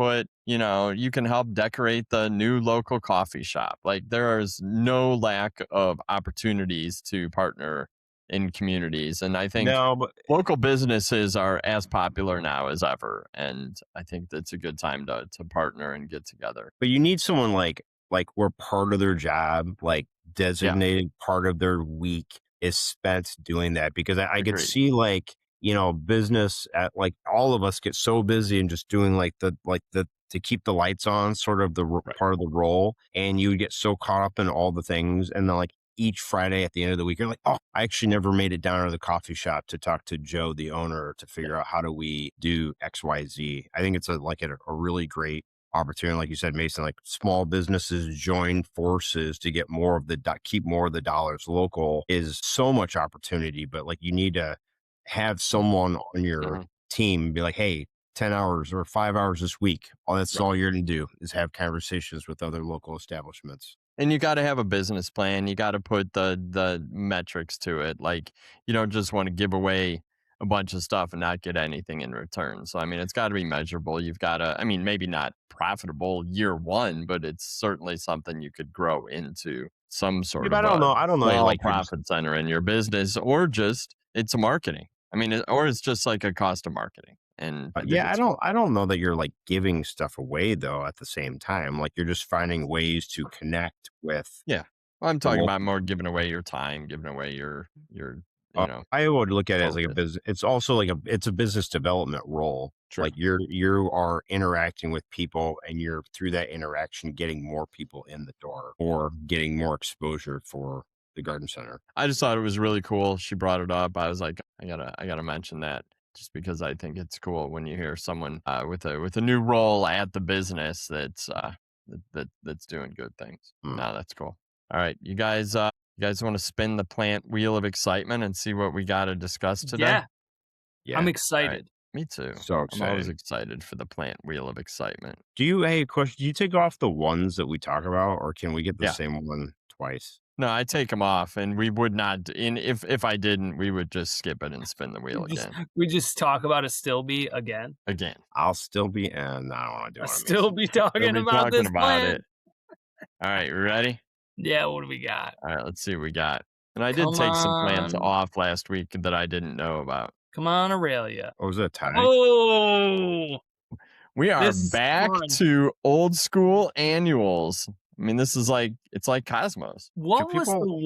you can help decorate the new local coffee shop. Like there is no lack of opportunities to partner in communities. And I think No, but local businesses are as popular now as ever. And I think that's a good time to partner and get together. you need someone like where part of their job, like Yeah, designated part of their week is spent doing that, because I could agreed. see like, business at like all of us get so busy and just doing like the to keep the lights on, sort of Right. part of the role, and you get so caught up in all the things, and then like each Friday at the end of the week, you're like, oh, I actually never made it down to the coffee shop to talk to Joe, the owner, to Yeah. figure out how do we do XYZ. I think it's a really great opportunity, like you said, Mason. Like small businesses join forces to get more of keep more of the dollars local is so much opportunity. But like you need to have someone on your Mhm. team be like, hey, 10 hours or 5 hours this week, that's Right. all you're going to do is have conversations with other local establishments. And you got to have a business plan. You got to put the metrics to it. Like you don't just want to give away a bunch of stuff and not get anything in return. So I mean, it's got to be measurable. You've got to. I mean, maybe not profitable year one, but it's certainly something you could grow into some Yeah, sort but of a I don't know, small like you're just, profit center in your business, or just it's a marketing. I mean, or it's just like a cost of marketing. And I think yeah, it's cool. I don't know that you're like giving stuff away though at the same time. Like you're just finding ways to connect with Yeah. Well, I'm the talking about local. more giving away your time, giving away you know, I would look at it as like a focus. business. It's also like it's a business development role. True. Like you are interacting with people, and you're through that interaction getting more people in the door or getting more exposure for the garden center. I just thought it was really cool. She brought it up. I was like, I gotta mention that just because I think it's cool when you hear someone with a new role at the business that's doing good things. Hmm. No, that's cool. All right, you guys want to spin the plant wheel of excitement and see what we got to discuss today? Yeah, I'm Yeah, All right, excited. me too. so I'm always excited. excited for the plant wheel of excitement. Hey, question. Do you take off the ones that we talk about, or can we get the Yeah. same one twice? No, I take them off, and we would not. In if I didn't, we would just skip it and spin the We wheel just again. we just talk about a still be again. Again. I'll still be, and I don't want to do A it, still Mason. be We'll talking be about talking this about plant. it. All right, you ready? Yeah, what do we got? All right, let's see what we got. And I did Come take some plants on. off last week that I didn't know about. Come on, Aurelia. Oh, was it a tie? Oh, We are this is back fun. to old school annuals. I mean, this is like Cosmos. Do What was people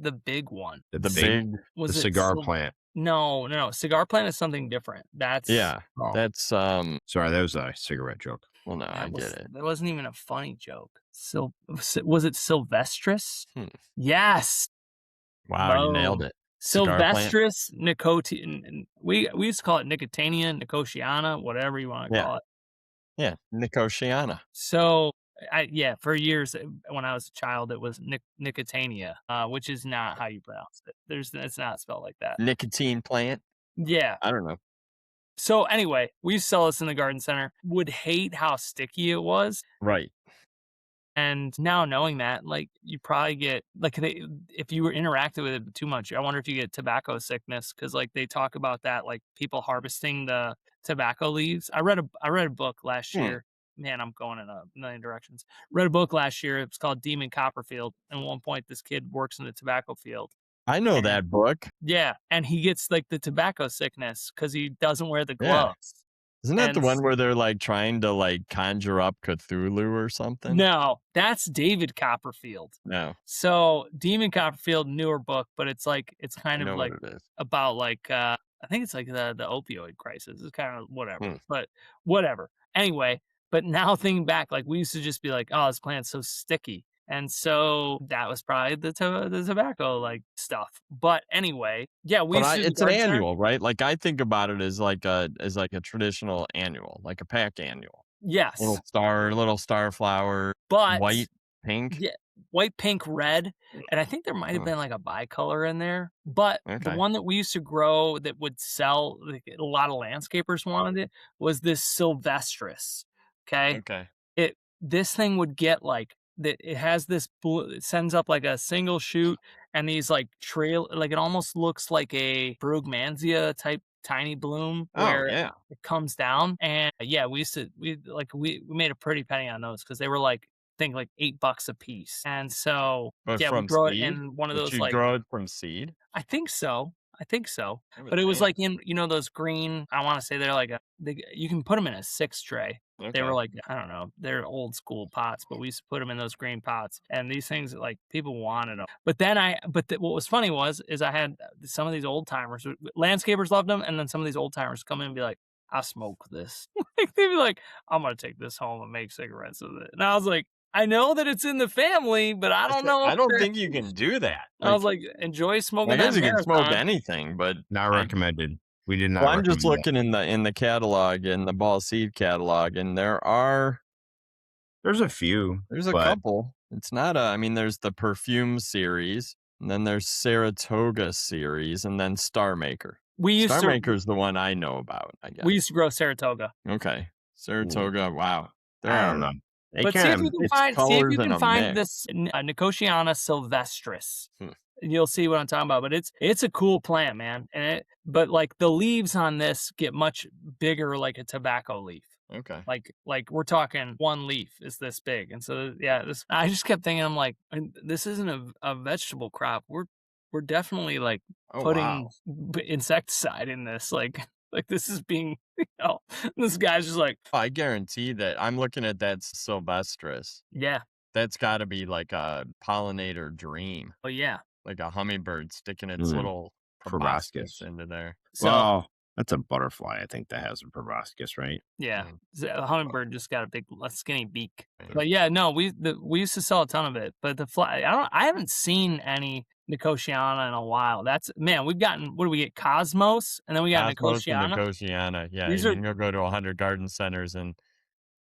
the big one? the The big big the Was it cigar plant? No. Cigar plant is something different. Yeah, Oh, that's sorry, that was a cigarette joke. well, no, I get it. That wasn't even a funny joke. Was it Sylvestris? Hmm. Yes. Wow, you nailed Boom. it. Cigar plant. Sylvestris we used to call it Nicotiana, Nicotiana, whatever you want to Yeah, call it. yeah, Nicotiana. So, for years when I was a child, it was Nicotania, which is not how you pronounce it. It's not spelled like that. Nicotine plant. Yeah. I don't know. So anyway, we used to sell this in the garden center. Would hate how sticky it was. Right. And now knowing that, like, you probably get like if you were interacting with it too much, I wonder if you get tobacco sickness because like they talk about that, like people harvesting the tobacco leaves. I read a book last Hmm. year. Man, I'm going in a million directions. Read a book last year. It's called Demon Copperfield. And at one point, this kid works in the tobacco field. I know And that book. yeah, and he gets like the tobacco sickness because he doesn't wear the Yeah. gloves. Isn't that the And one where they're like trying to like conjure up Cthulhu or something? no, that's David Copperfield. No, So Demon Copperfield, newer book, but it's I kind of know like what it is. about like I think it's like the opioid crisis. It's kind of whatever, Hmm. but whatever. Anyway, but now thinking back, like we used to just be like, oh, this plant's so sticky. And so that was probably the tobacco like stuff. But anyway, yeah, we used to do the It's an garden center. annual, right? Like I think about it as like a traditional annual, like a pack annual. Yes, Little star flower, but white, pink. yeah, white, pink, red, and I think there might have Huh. been like a bicolor in there. But the Okay. one that we used to grow that would sell, like a lot of landscapers wanted it, was this Sylvestris. Okay, Okay. this thing would get like that. It has this it sends up like a single shoot and these like trail, like it almost looks like a Brugmansia type tiny bloom Oh where yeah. it comes down. And yeah, we made a pretty penny on those because they were like think like $8 a piece. And so But yeah, we from grow it seed? in one of Would those you like grow it from seed? I think so. I think so. I would But it was think. like in those green. I want to say they're like you can put them in a 6 tray. They were Okay. like I don't know. They're old school pots, but we used to put them in those green pots. And these things like people wanted them. But then what was funny is I had some of these old timers, landscapers loved them, and then some of these old timers come in and be like, I smoke this. Like they'd be like, I'm gonna take this home and make cigarettes with it. And I was like, I know that it's in the family, but I don't know. I don't think you can do that. I was like, enjoy smoking I that guess you can smoke marathon. anything, but Not recommended. We did not well, I'm just recommend that. looking in the catalog, in the ball seed catalog, and There's a few. there's a but couple. It's not I mean, there's the perfume series, and then there's Saratoga series, and then Star Maker. We used Star to Maker's the one I know about, I guess. we used to grow Saratoga. Okay. Saratoga, wow. There I are don't know. They But see if you it's can colors in a find mix. this Nicotiana sylvestris. Hmm. You'll see what I'm talking about. But it's a cool plant, man. But like the leaves on this get much bigger, like a tobacco leaf. Okay. Like we're talking one leaf is this big. And so yeah, I just kept thinking, I'm like, this isn't a vegetable crop. We're definitely like Oh, putting wow. insecticide in this. Like this is being, this guy's just like, I guarantee that I'm looking at that Sylvestris. yeah, That's got to be like a pollinator dream, oh yeah. like a hummingbird sticking its Mm. little proboscis Proboscis. into there. So Well, that's a butterfly, I think, that has a proboscis, right? yeah, Mm. a hummingbird just got a skinny beak. Yeah. But yeah, no, we used to sell a ton of it. But the fly, I haven't seen any Nicotiana in a while. We've gotten, what do we get? Cosmos, and then we got Cosmos and Nicotiana. Nicotiana. Yeah, These you are can go to 100 garden centers, and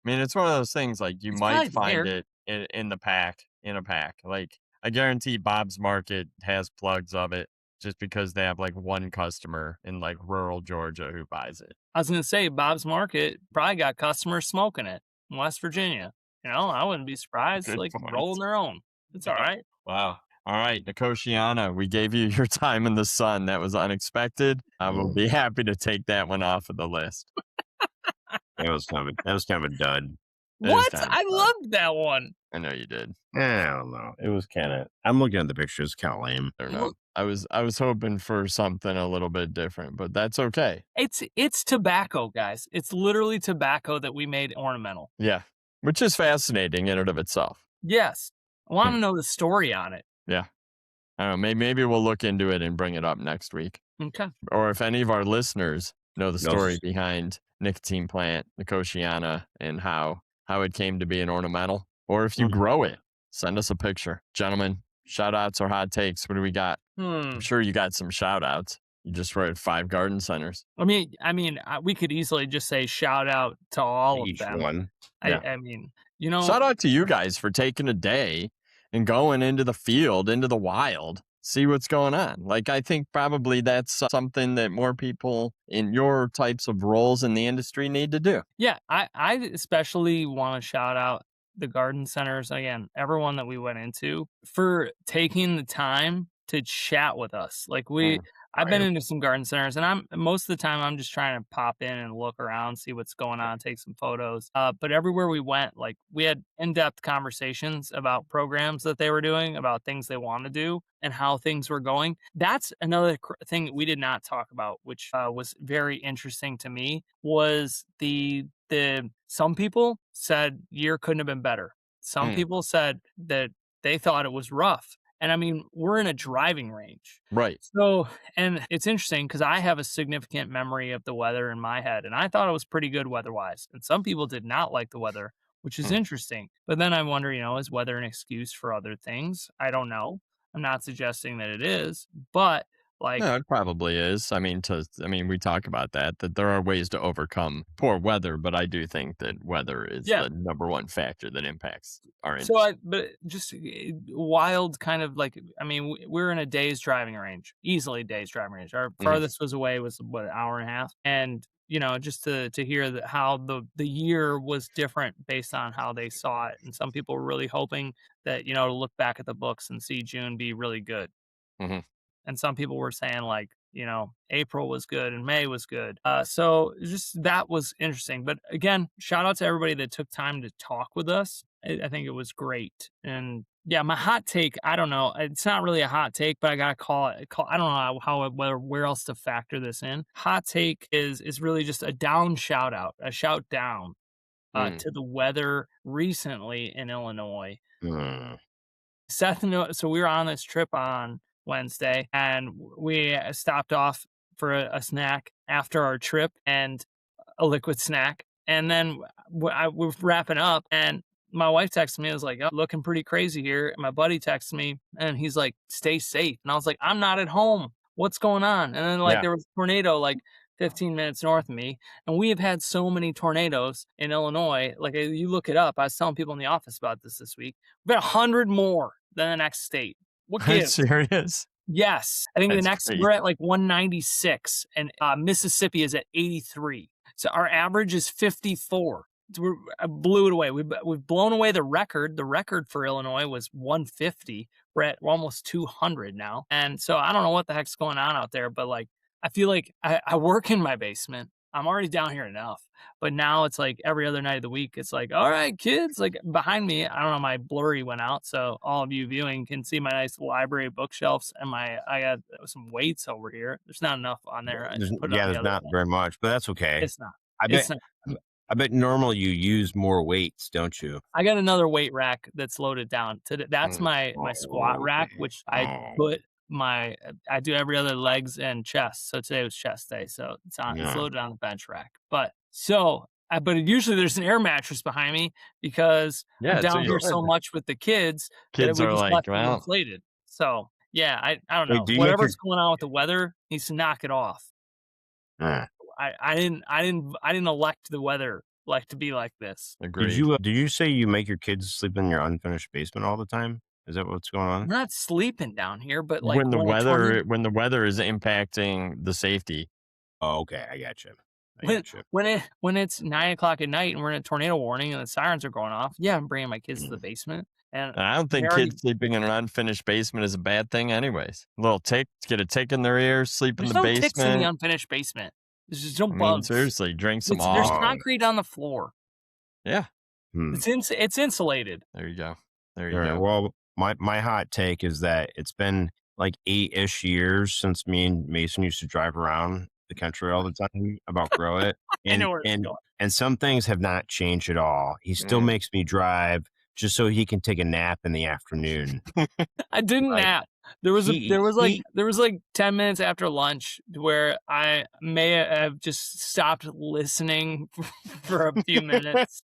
I mean, it's one of those things like you it's might probably find there. it in a pack. Like I guarantee Bob's Market has plugs of it just because they have like one customer in like rural Georgia who buys it. I was gonna say Bob's Market probably got customers smoking it in West Virginia. I wouldn't be surprised. Good Like point. rolling their own. It's all right. Wow. All right, Nicotiana, we gave you your time in the sun. That was unexpected. I will be happy to take that one off of the list. That was kind of a dud. It is What? kind of I fun. loved that one. I know you did. I don't know. It was kind of. I'm looking at the pictures. Kind of lame. I don't know. I was hoping for something a little bit different, but that's okay. It's tobacco, guys. It's literally tobacco that we made ornamental. Yeah, which is fascinating in and of itself. Yes. I want to know the story on it. Yeah, I don't know. Maybe we'll look into it and bring it up next week. Okay. Or if any of our listeners know the No, story behind nicotine plant, Nicotiana, and how it came to be an ornamental, or if you grow it, send us a picture. Gentlemen, shout outs or hot takes. What do we got? I'm Hmm. sure you got some shout outs. You just wrote 5 garden centers. We could easily just say shout out to all of each them. one. I, Yeah. I mean, you know, Shout out to you guys for taking a day and going into the field, into the wild, see what's going on. Like, I think probably that's something that more people in your types of roles in the industry need to do. yeah, I especially want to shout out the garden centers again, everyone that we went into for taking the time to chat with us. I've been Right. into some garden centers, and I'm most of the time I'm just trying to pop in and look around, see what's going on, take some photos. But everywhere we went, like we had in-depth conversations about programs that they were doing, about things they want to do, and how things were going. That's another thing that we did not talk about, which was very interesting to me. Was the some people said year couldn't have been better. Some Mm, people said that they thought it was rough. And I mean, we're in a driving range. right. So, and it's interesting because I have a significant memory of the weather in my head, and I thought it was pretty good weather wise. And some people did not like the weather, which is Mm. interesting. But then I wonder, is weather an excuse for other things? I don't know. I'm not suggesting that it is, but like, No, it probably is. We talk about that there are ways to overcome poor weather, but I do think that weather is yeah. the number one factor that impacts our So industry. but just wild kind of like, we're in a day's driving range, easily days driving range. Our Mhm, farthest was away was what, an hour and a half. And, just to hear that how the year was different based on how they saw it. And some people were really hoping that, to look back at the books and see June be really good. mhm, And some people were saying like, April was good and May was good. So just that was interesting. But again, shout out to everybody that took time to talk with us. I think it was great. And yeah, my hot take, I don't know. It's not really a hot take, but I gotta call it. I don't know where else to factor this in. Hot take is really just a down shout out, a shout down mm. to the weather recently in Illinois. Mm. So we were on this trip on Wednesday, and we stopped off for a snack after our trip, and a liquid snack. And then we're wrapping up, and my wife texted me. I was like, "Oh, looking pretty crazy here." And my buddy texted me, and he's like, "Stay safe." And I was like, "I'm not at home. What's going on?" And then like Yeah. there was a tornado like 15 minutes north of me, and we have had so many tornadoes in Illinois. Like you look it up. I was telling people in the office about this week. We've got 100 more than the next state. What Are you gives? serious? Yes. I think the That's next crazy. we're at like 196, and Mississippi is at 83. So our average is 54. I blew it away. We've blown away the record. The record for Illinois was 150. We're almost 200 now. And so I don't know what the heck's going on out there, but like I feel like I work in my basement. I'm already down here enough. But now it's like every other night of the week, it's like, all right, kids, like behind me, I don't know, my blurry went out. So all of you viewing can see my nice library bookshelves and I got some weights over here. There's not enough on there. I just put it on the There's other not one. very much, but that's okay. It's not. I It's bet not. I bet normally you use more weights, don't you? I got another weight rack that's loaded down. That's Mm. my squat Oh, rack, okay. which I Oh, put my I do every other legs and chest. So today was chest day. So it's yeah. loaded on the bench rack. But usually there's an air mattress behind me because I'm Yeah, so down you here So, so said much with the kids that kids we are just like, left them well, inflated. So yeah, I don't wait, know. do you make your Whatever's going on with the weather needs to knock it off. uh, I didn't elect the weather like to be like this. agreed. did you say you make your kids sleep in your unfinished basement all the time? Is that what's going on? We're not sleeping down here, but like When the when a tornado weather is impacting the safety. Oh, okay, I got you. I when got you. when it's 9 o'clock at night and we're in a tornado warning and the sirens are going off, yeah, I'm bringing my kids to the basement, and I don't they think already kids sleeping in an unfinished basement is a bad thing anyways. A little tick, get a tick in their ear, sleep in there's the no ticks in the basement. unfinished basement. There's just no I mean, bugs. seriously, drink some There's off. Oh, concrete on the floor. Yeah, hmm. It's insulated. there you go. There All you right. go. Well, my hot take is that it's been like 8-ish years since me and Mason used to drive around the country all the time about grow it. I And know where it's and going. and some things have not changed at all. He still Mm. makes me drive just so he can take a nap in the afternoon. I didn't Like nap. There was he there was like 10 minutes after lunch where I may have just stopped listening for a few minutes.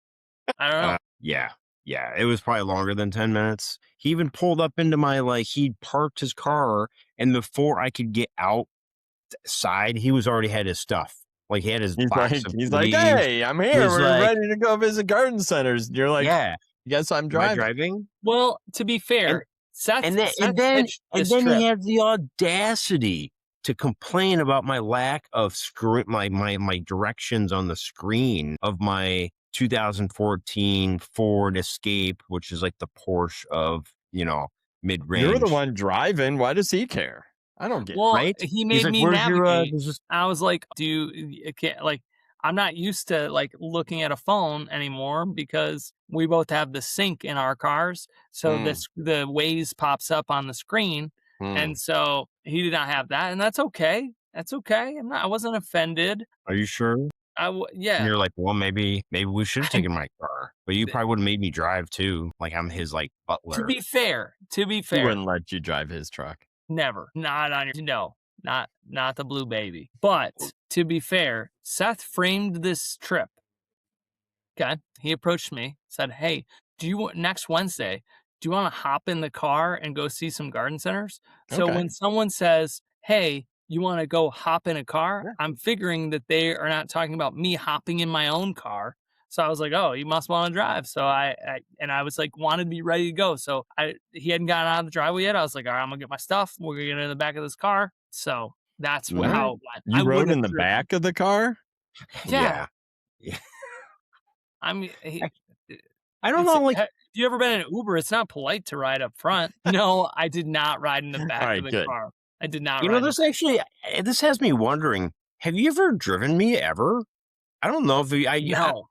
I don't know. Yeah. Yeah. It was probably longer than 10 minutes. He even pulled up into my, like, he parked his car, and before I could get outside, he was already had his stuff. Like, he had his box of he's like, leaves. hey, I'm He here. was We're like, ready to go visit garden centers. And you're like, yeah, yes, I'm am I driving. driving? Well, to be And fair, Seth and then Seth pitched this he trip. had the audacity to complain about my lack of my directions on the screen of my 2014 Ford Escape, which is like the Porsche of, You're the mid-range, one driving. Why does he care? I don't get it. Well, right? he He's made like, me "Where's your navigate. this is I was like, "Do you can't like I'm not used to like looking at a phone anymore because we both have the sync in our cars. So Mm, the Waze pops up on the screen, mm. and so he did not have that, and that's okay. That's okay. I wasn't offended. Are you sure?" And Yeah. you're like, "Well, maybe we should have taken my car, but you probably would have made me drive too. Like I'm his like To butler." be He fair, wouldn't let you drive his truck. never. Not on your no. Not the blue baby. But to be fair, Seth framed this trip. Okay. He approached me, said, "Hey, do you want next Wednesday? Do you want to hop in the car and go see some garden centers?" So Okay. when someone says, "Hey, you want to go hop in a car?" Yeah. I'm figuring that they are not talking about me hopping in my own car. So I was like, "Oh, you must want to drive." So I was like, wanted to be ready to go. So he hadn't gotten out of the driveway yet. I was like, "All right, I'm gonna get my stuff. We're gonna get in the back of this car." So that's All right. how it went. I You wouldn't rode in have the driven. back of the car? Yeah, Yeah. Yeah. I mean, I I don't it's know, like, have you ever been in an Uber? It's not polite to ride up front. No, I did not ride in the All back of right, the good. car. I did not ride in the this actually this has me wondering, have you ever driven me ever? I don't know if No.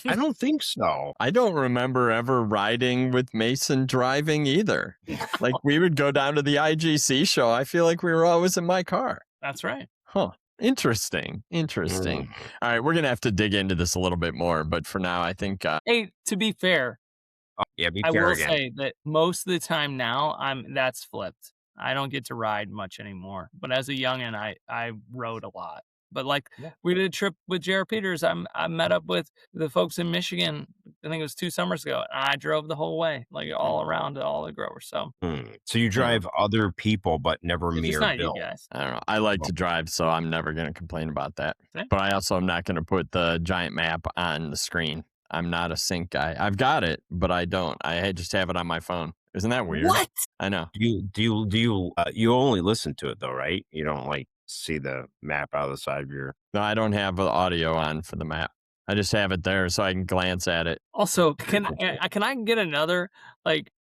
I don't think so. I don't remember ever riding with Mason driving either. Like we would go down to the IGC show. I feel like we were always in my car. That's right. Huh. Interesting. Interesting. Mm. All right, we're gonna have to dig into this a little bit more, but for now, I think Hey, to be fair, Oh, yeah, be I fair will again. say that most of the time now, that's flipped. I don't get to ride much anymore. But as a youngin, I rode a lot. But like Yeah. we did a trip with Jared Peters. I met up with the folks in Michigan. I think it was 2 summers ago. And I drove the whole way, like all around to all the growers. So So you drive other people, but never it's me just or not you Bill. guys. I don't know. I like Well, to drive, so I'm never gonna complain about that. See? But I also am not gonna put the giant map on the screen. I'm not a sync guy. I've got it, but I don't. I just have it on my phone. Isn't that weird? What? I know. you only listen to it though, right? You don't like see the map out of the side of your No, I don't have the audio on for the map. I just have it there so I can glance at it. Also, can cool. I get another like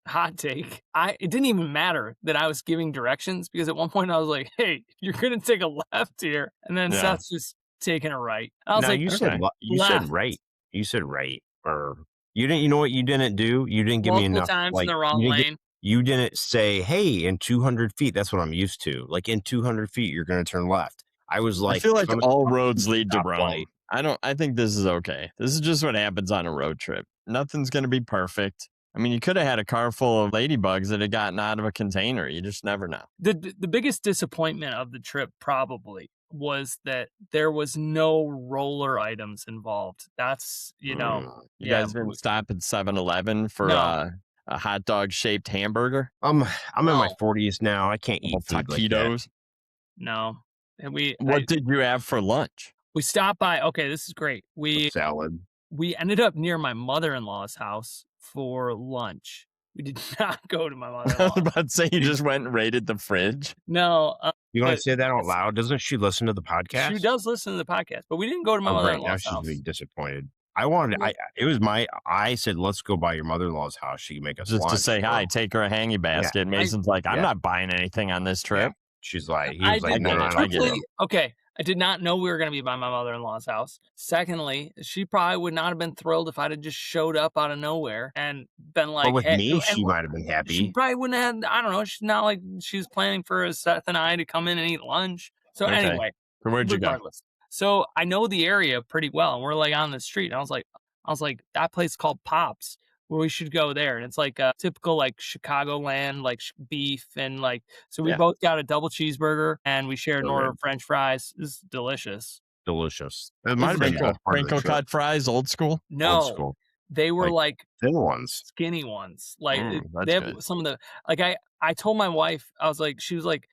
hot take? It didn't even matter that I was giving directions because at one point I was like, "Hey, you're gonna take a left here," and then Yeah. Seth's just taking a right. I was Now like, you said okay. you said left. right. You said right. Or you didn't, you know what you didn't do? You didn't give me Multiple enough, times in like the wrong lane. you didn't say, "Hey, in 200 feet." That's what I'm used to. Like in 200 feet, you're going to turn left. I was I like, feel like coming all up to roads the lead to stoplight. Rome. I think this is okay. This is just what happens on a road trip. Nothing's gonna be perfect. I mean, you could have had a car full of ladybugs that had gotten out of a container. You just never know. The biggest disappointment of the trip probably was that there was no roller items involved. That's You yeah. guys didn't stop at 7-Eleven for No, a hot dog shaped hamburger? I'm in my no, 40s now. I can't Little eat food like that. taquitos? no. And What did you have for lunch? we stopped by. Okay, this is great. A salad. We ended up near my mother-in-law's house for lunch. We did not go to my I was mother-in-law. about to say you just went and raided the fridge. No, You want but to say that out loud? Doesn't she listen to the podcast? she does listen to the podcast, but we didn't go to my Oh, great. Now mother-in-law's she's house. gonna be disappointed. I wanted. I said, let's go by your mother-in-law's house. She can make us Just to lunch. say hi, take her a hangy basket. Mason's like, I'm yeah. not buying anything on this trip. She's like, he I was like, did no, get no, it. no, I get no. it. Okay, I did not know we were going to be by my mother-in-law's house. Secondly, she probably would not have been thrilled if I'd have just showed up out of nowhere and been like, But with hey, me, and she might have been she happy. probably wouldn't have. I don't know. She's not like she's planning for Seth and I to come in and eat lunch. So Okay. anyway, So where'd you go? regardless. So I know the area pretty well, and we're like on the street. And I was like, that place called Pops. well, we should go there. And it's like a typical like Chicagoland, like beef. And like, so we Yeah. both got a double cheeseburger and we shared an So order good. of French fries. It's delicious. Delicious. It might have been Crinkle, all part of the crinkle trip. cut fries, old school. Old No, school. they were like Thin ones. skinny ones. Like That's they have good. some of the like I told my wife, I was like, she was like,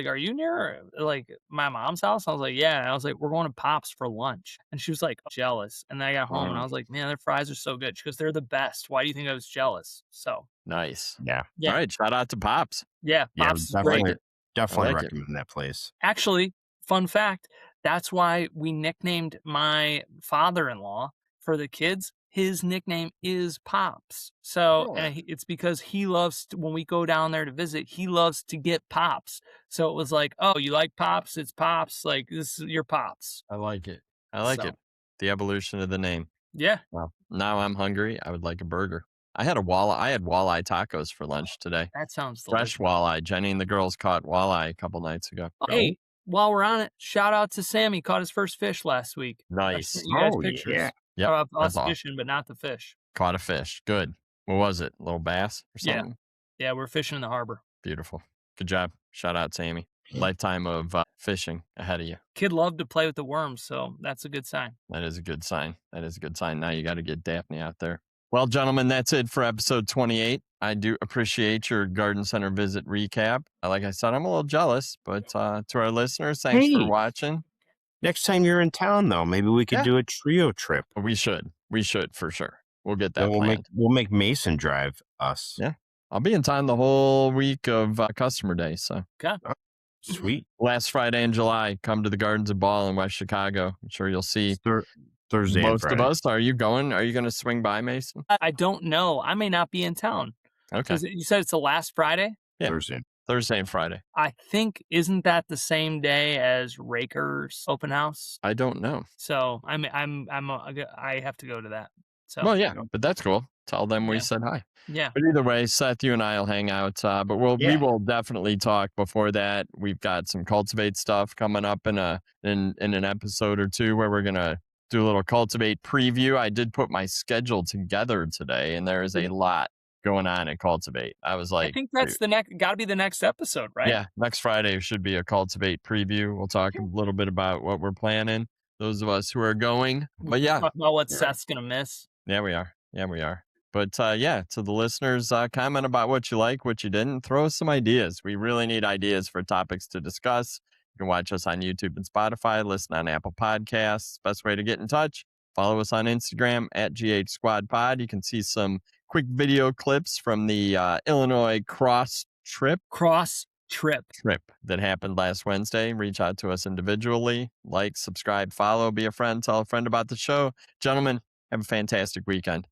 are you near like my mom's house? I was like, yeah. And I was like, we're going to Pops for lunch. And she was like jealous. And then I got home and I was like, man, their fries are so good. She goes, they're the best. Why do you think I was jealous? So Nice. Yeah. yeah. All right. Shout out to Pops. Yeah. Yeah, Pops is definitely, great. definitely like it. recommend that place. Actually, fun fact, that's why we nicknamed my father-in-law for the kids. His nickname is Pops. So, and it's because he loves when we go down there to visit, he loves to get Pops. So it was like, oh, you like Pops? It's Pops. Like, this is your Pops. I like it. I like So. it. The evolution of the name. Yeah. Well, now I'm hungry. I would like a burger. I had walleye tacos for lunch today. That sounds Fresh delicious. walleye. Jenny and the girls caught walleye a couple nights ago. Hey, while we're on it, shout out to Sammy. Caught his first fish last week. I Nice. sent you guys Oh, pictures yeah. Yep. of us That's awesome. fishing, but not the fish. Caught a fish. Good. What was it? A little bass or Yeah. something? Yeah, we're fishing in the harbor. Beautiful. Good job. Shout out, Sammy. Lifetime of fishing ahead of you. Kid loved to play with the worms, so that's a good sign. That is a good sign. That is a good sign. Now you got to get Daphne out there. Well, gentlemen, that's it for episode 28. I do appreciate your garden center visit recap. Like I said, I'm a little jealous, but to our listeners, thanks for watching. Next time you're in town, though, maybe we could do a trio trip. We should for sure. We'll get that Then planned. we'll make Mason drive us. Yeah. I'll be in town the whole week of customer day. So Okay. Sweet. Last Friday in July, come to the Gardens of Ball in West Chicago. I'm sure you'll see Thursday most and of Friday. us. Are you going? Are you going to swing by, Mason? I don't know. I may not be in town. Okay. You said it's the last Friday? Yeah. Thursday and Friday. I think, isn't that the same day as Raker's open house? I don't know. So I have to go to that. So well, yeah, but that's cool. Tell them we said hi. Yeah. But either way, Seth, you and I will hang out. But we will definitely talk before that. We've got some Cultivate stuff coming up in an episode or two where we're gonna do a little Cultivate preview. I did put my schedule together today, and there is a lot going on at Cultivate. I was like, I think that's got to be the next episode, right? Yeah, next Friday should be a Cultivate preview. We'll talk a little bit about what we're planning. Those of us who are going, but yeah, talk about what Seth's gonna miss. Yeah, we are. But to the listeners, comment about what you like, what you didn't. Throw us some ideas. We really need ideas for topics to discuss. You can watch us on YouTube and Spotify, listen on Apple Podcasts. Best way to get in touch, follow us on Instagram at GH Squad Pod. You can see some quick video clips from the Illinois trip that happened last Wednesday. Reach out to us individually. Like, subscribe, follow, be a friend, tell a friend about the show. Gentlemen, have a fantastic weekend.